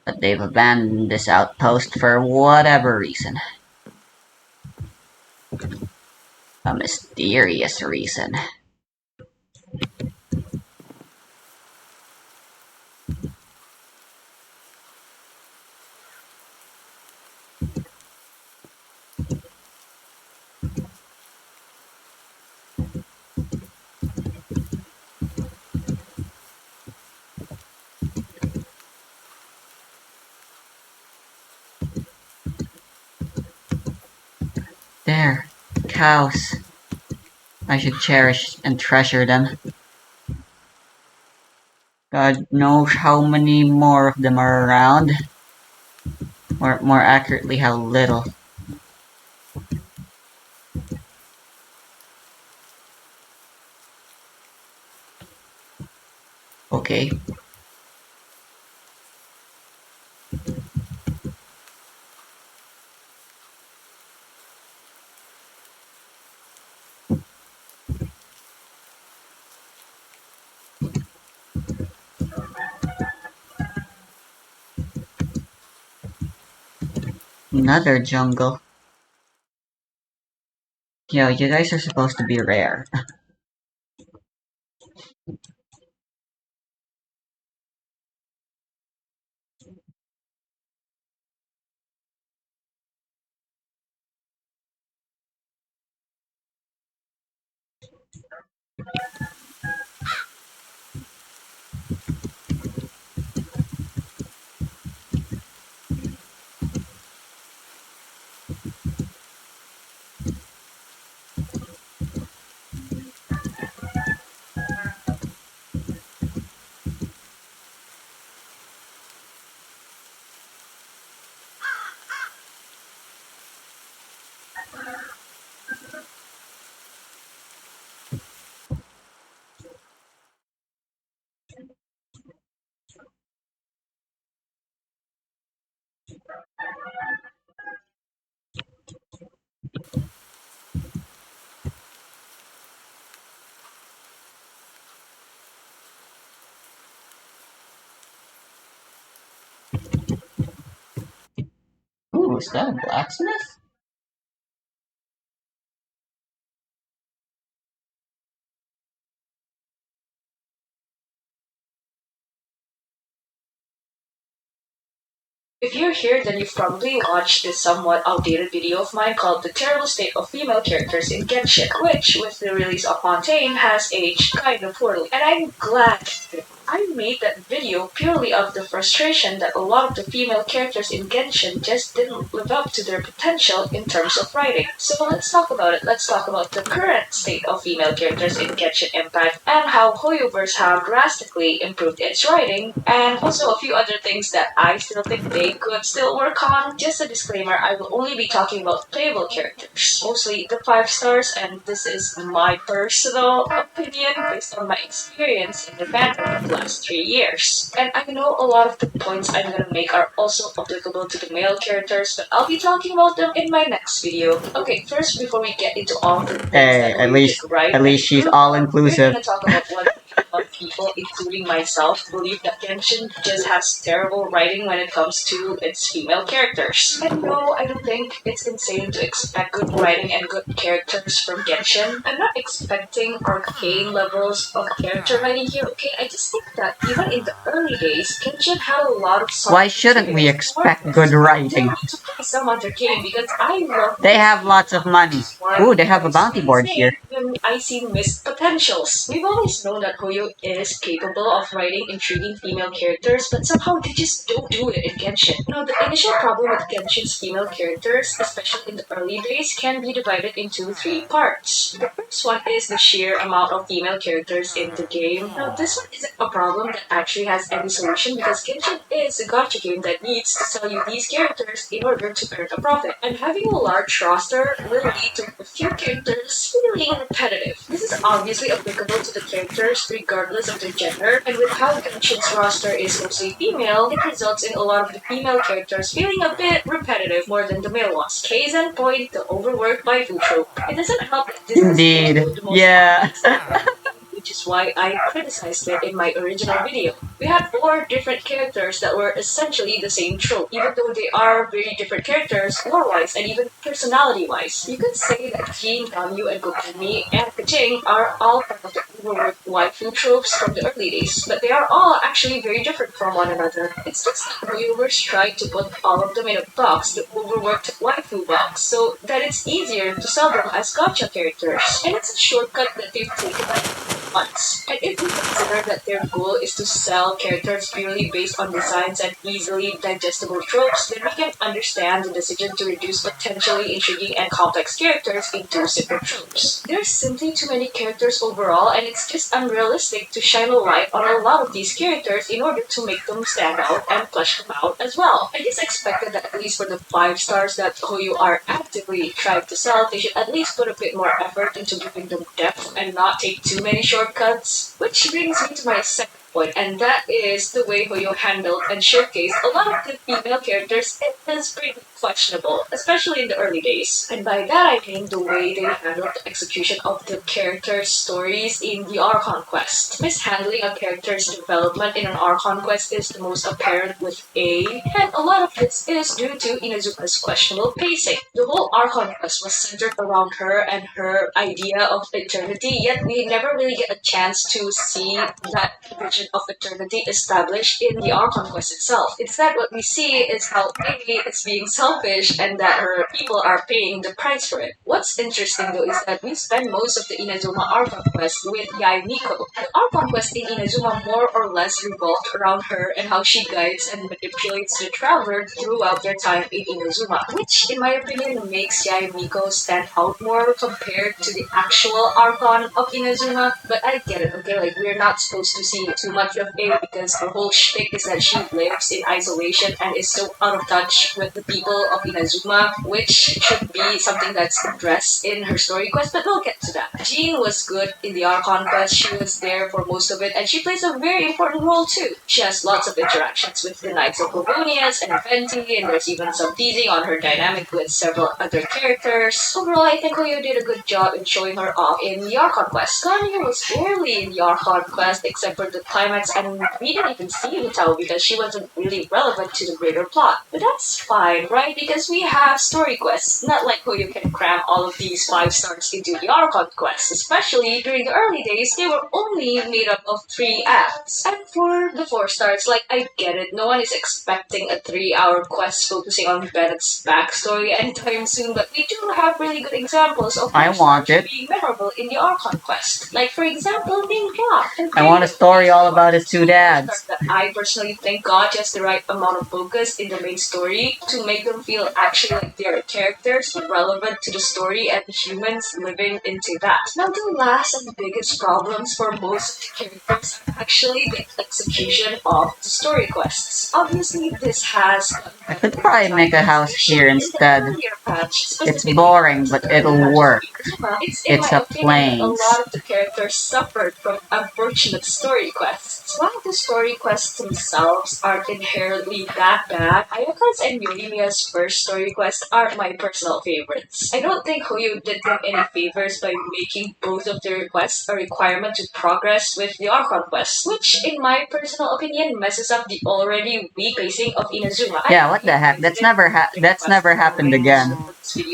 Speaker 2: But they've abandoned this outpost for whatever reason. A mysterious reason. There, cows. I should cherish and treasure them. God knows how many more of them are around. Or more accurately, how little. Okay. Another jungle. Yo, you guys are supposed to be rare. Ooh, is that a blacksmith?
Speaker 4: If you're here, then you've probably watched this somewhat outdated video of mine called The Terrible State of Female Characters in Genshin, which, with the release of Fontaine, has aged kind of poorly. And I'm glad I made that video purely out of the frustration that a lot of the female characters in Genshin just didn't live up to their potential in terms of writing. So let's talk about it. Let's talk about the current state of female characters in Genshin Impact and how Hoyoverse have drastically improved its writing, and also a few other things that I still think they could still work on. Just a disclaimer, I will only be talking about playable characters, mostly the 5 stars, and this is my personal opinion based on my experience in the fandom of the last 3 years. And I know a lot of the points I'm gonna make are also applicable to the male characters, but I'll be talking about them in my next video. Okay, first, before we get into all the things
Speaker 2: Hey,
Speaker 4: that we did right,
Speaker 2: at least she's all inclusive.
Speaker 4: we're gonna talk about what of people, including myself, believe that Genshin just has terrible writing when it comes to its female characters. And no, I don't think it's insane to expect good writing and good characters from Genshin. I'm not expecting arcane levels of character writing here, okay? I just think that even in the early days, Genshin had a lot of songs.
Speaker 2: Why shouldn't we expect good writing?
Speaker 4: To play some entertaining because I love.
Speaker 2: They have lots of money. Ooh, they have a bounty board here.
Speaker 4: When I see missed potentials. We've always known that Hoyo is capable of writing intriguing female characters, but somehow they just don't do it in Genshin. Now, the initial problem with Genshin's female characters, especially in the early days, can be divided into 3 parts. The first one is the sheer amount of female characters in the game. Now, this one isn't a problem that actually has any solution because Genshin is a gacha game that needs to sell you these characters in order to earn a profit. And having a large roster will lead to a few characters feeling repetitive. This is obviously applicable to the characters regardless of their gender, and with how Genshin's roster is mostly female, it results in a lot of the female characters feeling a bit repetitive more than the male ones. Case in point, the overwork by Vucho. It doesn't help that this
Speaker 2: Indeed.
Speaker 4: is the most
Speaker 2: Yeah.
Speaker 4: which is why I criticized it in my original video. We had 4 different characters that were essentially the same trope, even though they are very different characters, lore-wise and even personality-wise. You could say that Jean, Ganyu, and Kokumi and Kaching are all part of the overworked waifu tropes from the early days, but they are all actually very different from one another. It's just that viewers tried to put all of them in a box, the overworked waifu box, so that it's easier to sell them as gacha characters. And it's a shortcut that they've taken like months. And if we consider that their goal is to sell characters purely based on designs and easily digestible tropes, then we can understand the decision to reduce potentially intriguing and complex characters into simple tropes. There's simply too many characters overall, and it's just unrealistic to shine a light on a lot of these characters in order to make them stand out and flesh them out as well. I just expected that at least for the 5 stars that Hoyo are actively trying to sell, they should at least put a bit more effort into giving them depth and not take too many shortcuts. Which brings me to my second point, and that is the way Hoyo handled and showcased a lot of the female characters. It is pretty questionable, especially in the early days. And by that I mean the way they handled the execution of the characters' stories in the Archon Quest. Mishandling a character's development in an Archon Quest is the most apparent with A, and a lot of this is due to Inazuma's questionable pacing. The whole Archon Quest was centered around her and her idea of eternity, yet we never really get a chance to see that vision of eternity established in the Archon Quest itself. Instead, what we see is how A is being selfish and that her people are paying the price for it. What's interesting though is that we spend most of the Inazuma Archon Quest with Yae Miko. The Archon Quest in Inazuma more or less revolved around her and how she guides and manipulates the traveler throughout their time in Inazuma, which in my opinion makes Yae Miko stand out more compared to the actual Archon of Inazuma. But I get it, okay? Like, we're not supposed to see too much of A because her whole shtick is that she lives in isolation and is so out of touch with the people of Inazuma, which should be something that's addressed in her story quest, but we'll get to that. Jean was good in the Archon quest, she was there for most of it, and she plays a very important role too. She has lots of interactions with the Knights of Favonius and Venti, and there's even some teasing on her dynamic with several other characters. Overall, I think Hoyo did a good job in showing her off in the Archon quest. Ganyu was barely in the Archon quest except for the climax, and we didn't even see Mitao because she wasn't really relevant to the greater plot. But that's fine, right? Because we have story quests, not like how you can cram all of these 5 stars into the Archon quest. Especially during the early days, they were only made up of 3 acts. And for the 4 stars, like, I get it, no one is expecting a 3-hour quest focusing on Bennett's backstory anytime soon, but we do have really good examples of being memorable in the Archon quest. Like, for example, Ninja.
Speaker 2: I want a story all about his 2 dads.
Speaker 4: That I personally think got just the right amount of focus in the main story to make them feel actually like they're characters relevant to the story and humans living into that. Now, the last and biggest problems for most of the characters are actually the execution of the story quests. Obviously, this has...
Speaker 2: I could probably make a house here instead. It's boring, but it'll work. It's a plains.
Speaker 4: A lot of the characters suffered from unfortunate story quests. While the story quests themselves aren't inherently that bad, Ayaka's and Yorimiya's first story quests are my personal favorites. I don't think Hoyo did them any favors by making both of their quests a requirement to progress with the Archon quest, which, in my personal opinion, messes up the already weak pacing of Inazuma.
Speaker 2: Yeah, what the heck? That's never happened again.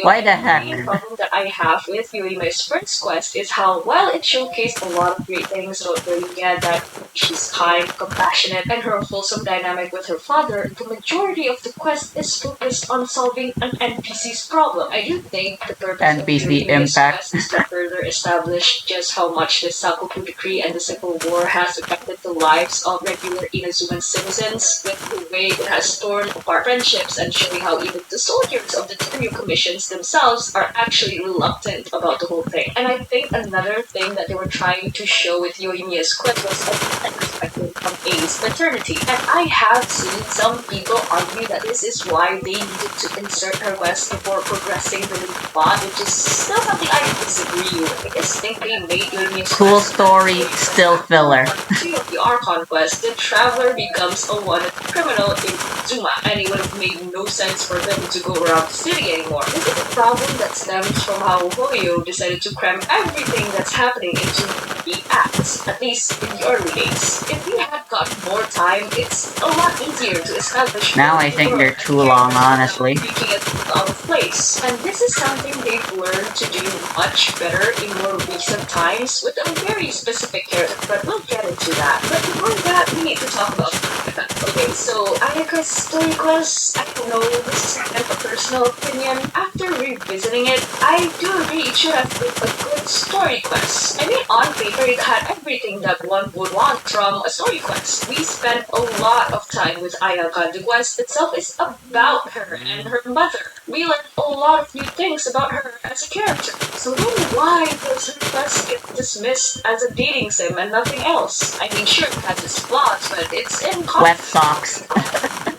Speaker 2: Why the heck?
Speaker 4: The main problem that I have with Yorimiya's first quest is how, while it showcased a lot of great things about Yorimiya, that she's kind, compassionate, and her wholesome dynamic with her father, the majority of the quest is focused on solving an NPC's problem. I do think the purpose
Speaker 2: NPC
Speaker 4: of Yorimiya's
Speaker 2: impact
Speaker 4: quest is to further establish just how much the Sakoku Decree and the Civil War has affected the lives of regular Inazuman citizens, with the way it has torn apart friendships and showing how even the soldiers of the Tenryu Commissions themselves are actually reluctant about the whole thing. And I think another thing that they were trying to show with Yorimiya's quest was a different perspective overcome A's paternity. And I have seen some people argue that this is why they needed to insert her quest before progressing the main plot, which is still something I disagree with. I just think they made Yumi's
Speaker 2: Cool
Speaker 4: quest
Speaker 2: story, still filler.
Speaker 4: Two of the Archon quest, the Traveler becomes a wanted criminal in Zuma, and it would have made no sense for them to go around the city anymore. This is a problem that stems from how Hoyo decided to cram everything that's happening into 3 acts, at least in the early days. If we had gotten more time, it's a lot easier to establish.
Speaker 2: Now I think they're too long, honestly.
Speaker 4: Making it out of place. And this is something they've learned to do much better in more recent times with a very specific character, but we'll get into that. But before that, we need to talk about Ayaka. Okay, so Ayaka's story quest, I don't know, this is kind of a personal opinion. After revisiting it, I do agree it should have been a good story quest. I mean, on paper, it had everything that one would want from a story quest. We spent a lot of time with Ayaka. The quest itself is about her and her mother. We learned a lot of new things about her as a character. So then why does her quest get dismissed as a dating sim and nothing else? I mean, sure, it has its flaws, but it's in
Speaker 2: Wet socks.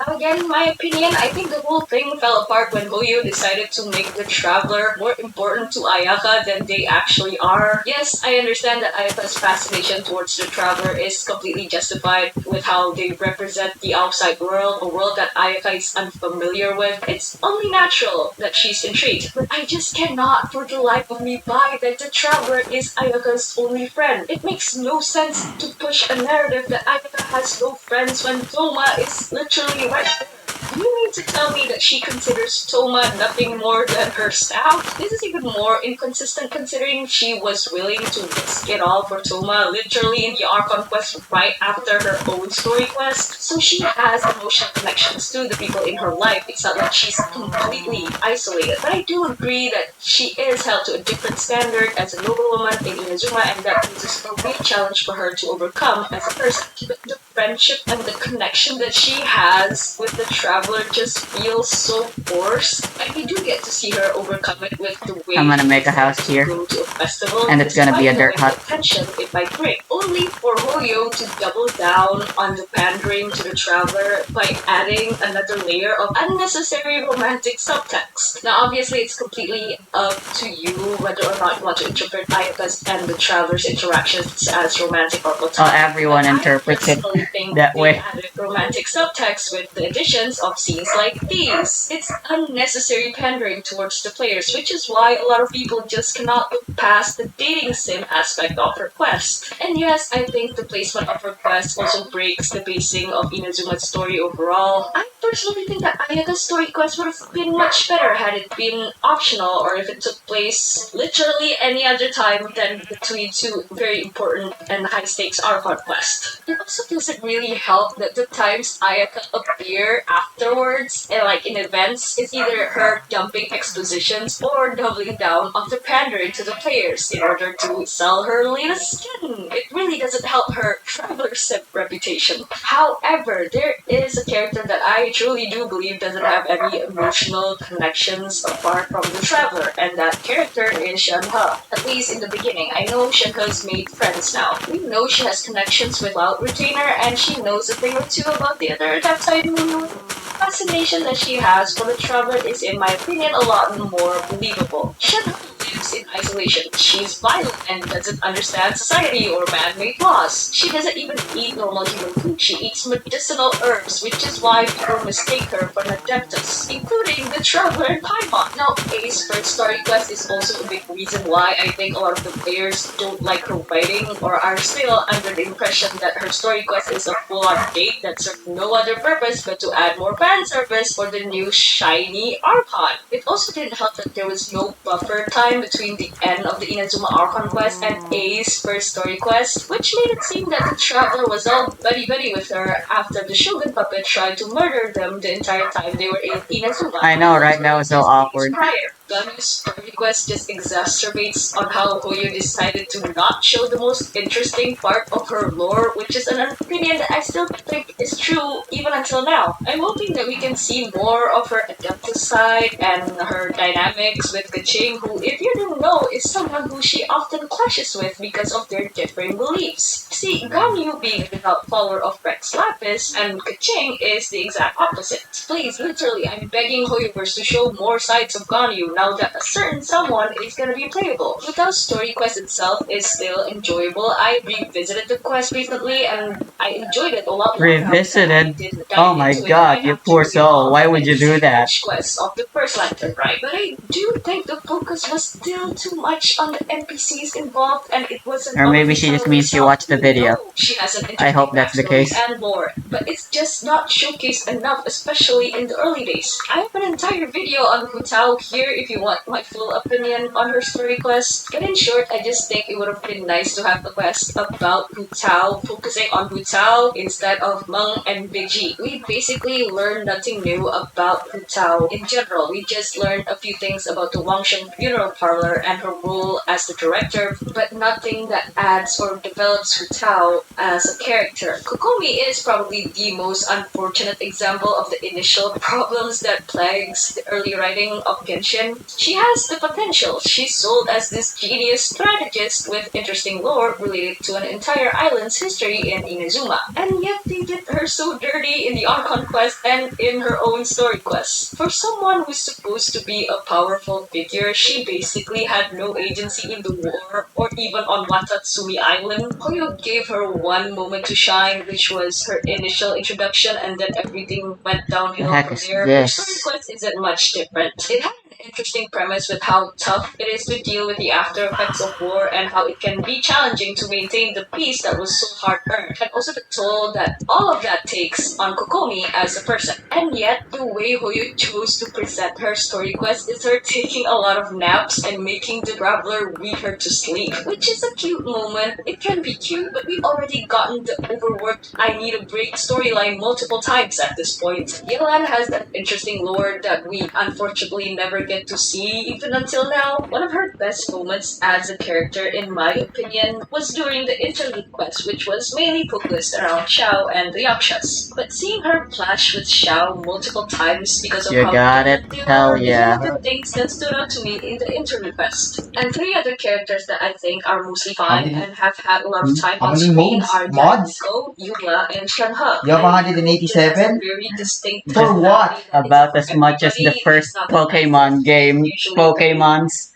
Speaker 4: Now again, in my opinion, I think the whole thing fell apart when Hoyo decided to make the Traveler more important to Ayaka than they actually are. Yes, I understand that Ayaka's fascination towards the Traveler is completely justified with how they represent the outside world, a world that Ayaka is unfamiliar with. It's only natural that she's intrigued. But I just cannot for the life of me buy that the Traveler is Ayaka's only friend. It makes no sense to push a narrative that Ayaka has no friends when Toma is literally right there. You mean to tell me that she considers Toma nothing more than her staff? This is even more inconsistent considering she was willing to risk it all for Toma literally in the Archon quest right after her own story quest. So she has emotional connections to the people in her life. It's not like she's completely isolated. But I do agree that she is held to a different standard as a noblewoman in Inazuma, and that poses a real challenge for her to overcome as a person. But the friendship and the connection that she has with the Traveler just feels so forced, and we do get to see her overcome it with the way
Speaker 2: I'm gonna make a house here.
Speaker 4: go to a festival,
Speaker 2: And it's gonna be a dirt hut.
Speaker 4: the tension it might bring, only for Hoyo to double down on the pandering to the Traveler by adding another layer of unnecessary romantic subtext. Now obviously it's completely up to you whether or not you want to interpret Ayaka's and the Traveler's interactions as romantic or platonic.
Speaker 2: Everyone interprets it
Speaker 4: I think
Speaker 2: that
Speaker 4: they
Speaker 2: way.
Speaker 4: added romantic subtext with the additions of scenes like these. It's unnecessary pandering towards the players, which is why a lot of people just cannot look past the dating sim aspect of her quest. And yes, I think the placement of her quest also breaks the pacing of Inazuma's story overall. I personally think that Ayaka's story quest would have been much better had it been optional, or if it took place literally any other time than between 2 very important and high-stakes Archon quests. It also doesn't really help that the times Ayaka appear afterwards, and like in events, is either her dumping expositions or doubling down on the pandering to the players in order to sell her latest skin. It really doesn't help her Traveler sim reputation. However, there is a character that I truly do believe doesn't have any emotional connections apart from the Traveler, and that character is Shenhe. At least in the beginning. I know Shenhe's made friends now. We know she has connections with Cloud Retainer, and she knows a thing or two about the other Deptide Moon. The fascination that she has for the Traveler is, in my opinion, a lot more believable. Shenhe lives in isolation. She's violent and doesn't understand society or man-made laws. She doesn't even eat normal human food. She eats medicinal herbs, which is why people mistake her for an Adeptus, including the Traveler and Paimon. Now, A's first story quest is also a big reason why I think a lot of the players don't like her writing or are still under the impression that her story quest is a full-on date that serves no other purpose but to add more fan service for the new shiny Archon. It also didn't help that there was no buffer time between the end of the Inazuma Archon quest and A's first story quest, which made it seem that the Traveler was all buddy-buddy with her after the Shogun puppet tried to murder them the entire time they were in Inazuma.
Speaker 2: I know, right? That was so awkward.
Speaker 4: Prior. Ganu's request just exacerbates on how Hoyo decided to not show the most interesting part of her lore, which is an opinion that I still think is true even until now. I'm hoping that we can see more of her Adeptus side and her dynamics with Kaching, who, if you didn't know, is someone who she often clashes with because of their differing beliefs. See, Ganyu being a devout follower of Rex Lapis, and Kaching is the exact opposite. Please, literally, I'm begging Hoyoverse to show more sides of Ganyu now that a certain someone is gonna be playable. Without story quest itself is still enjoyable. I revisited the quest recently and I enjoyed it a lot more.
Speaker 2: Revisited? Oh my god, you poor soul. Why would you do that?
Speaker 4: Quest of the first lantern, right? But I do think the focus was still too much on the NPCs involved, and it wasn't.
Speaker 2: Or maybe she just means you watched the video.
Speaker 4: She has an
Speaker 2: I hope that's the case.
Speaker 4: And more, but it's just not showcased enough, especially in the early days. I have an entire video on Hu Tao here if you want my full opinion on her story quest. But in short, I just think it would have been nice to have a quest about Hu Tao, focusing on Hu Tao instead of Meng and Big G. We basically learned nothing new about Hu Tao in general. We just learned a few things about the Wangsheng funeral parlor and her role as the director, but nothing that adds or develops Hu Tao as a character. Kokomi is probably the most unfortunate example of the initial problems that plagues the early writing of Genshin. She has the potential. She's sold as this genius strategist with interesting lore related to an entire island's history in Inazuma. And yet they did her so dirty in the Archon quest and in her own story quest. For someone who's supposed to be a powerful figure, she basically had no agency in the war or even on Watatsumi Island. Hoyo gave her one moment to shine, which was her initial introduction, and then everything went downhill
Speaker 2: The heck
Speaker 4: from
Speaker 2: is
Speaker 4: there.
Speaker 2: this?
Speaker 4: Her story quest isn't much different. It had an interesting premise with how tough it is to deal with the after effects of war and how it can be challenging to maintain the peace that was so hard earned, and also the toll that all of that takes on Kokomi as a person. And yet, the way Hoyo chose to present her story quest is her taking a lot of naps and making the traveler read her to sleep, which is a cute moment. It can be cute, but we've already gotten the overworked I need a break storyline multiple times at this point. Yelan has that interesting lore that we unfortunately never get to see even until now. One of her best moments as a character, in my opinion, was during the interlude quest, which was mainly focused around Xiao and the Yakshas. But seeing her clash with Xiao multiple times because of
Speaker 2: You
Speaker 4: how
Speaker 2: got it?
Speaker 4: different they
Speaker 2: Hell
Speaker 4: were is
Speaker 2: yeah.
Speaker 4: one of the things that stood out to me in the interlude quest. And three other characters that I think are mostly fine and have had a lot of time
Speaker 5: How
Speaker 4: on
Speaker 5: many
Speaker 4: screen
Speaker 5: modes?
Speaker 4: are
Speaker 5: Mods?
Speaker 4: Go, Yuga, and Shenhe.
Speaker 5: You have 187?
Speaker 4: Very distinct
Speaker 5: For what?
Speaker 2: About as much as the first Pokemon game, Pokemons.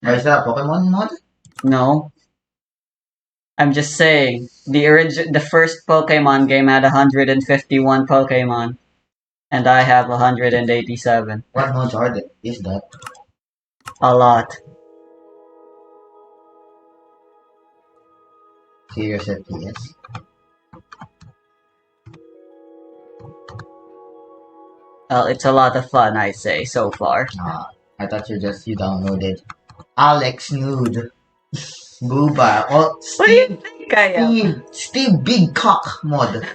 Speaker 5: Is that a Pokemon mod?
Speaker 2: No. I'm just saying, the first Pokemon game had 151 Pokemon. And I have 187.
Speaker 5: What mods are there? Is that?
Speaker 2: A lot.
Speaker 5: Serious FPS?
Speaker 2: Well, it's a lot of fun, I say, so far.
Speaker 5: I thought you downloaded Alex Nude. Booba. Oh,
Speaker 2: What do you think I am?
Speaker 5: Steve Big Cock mod.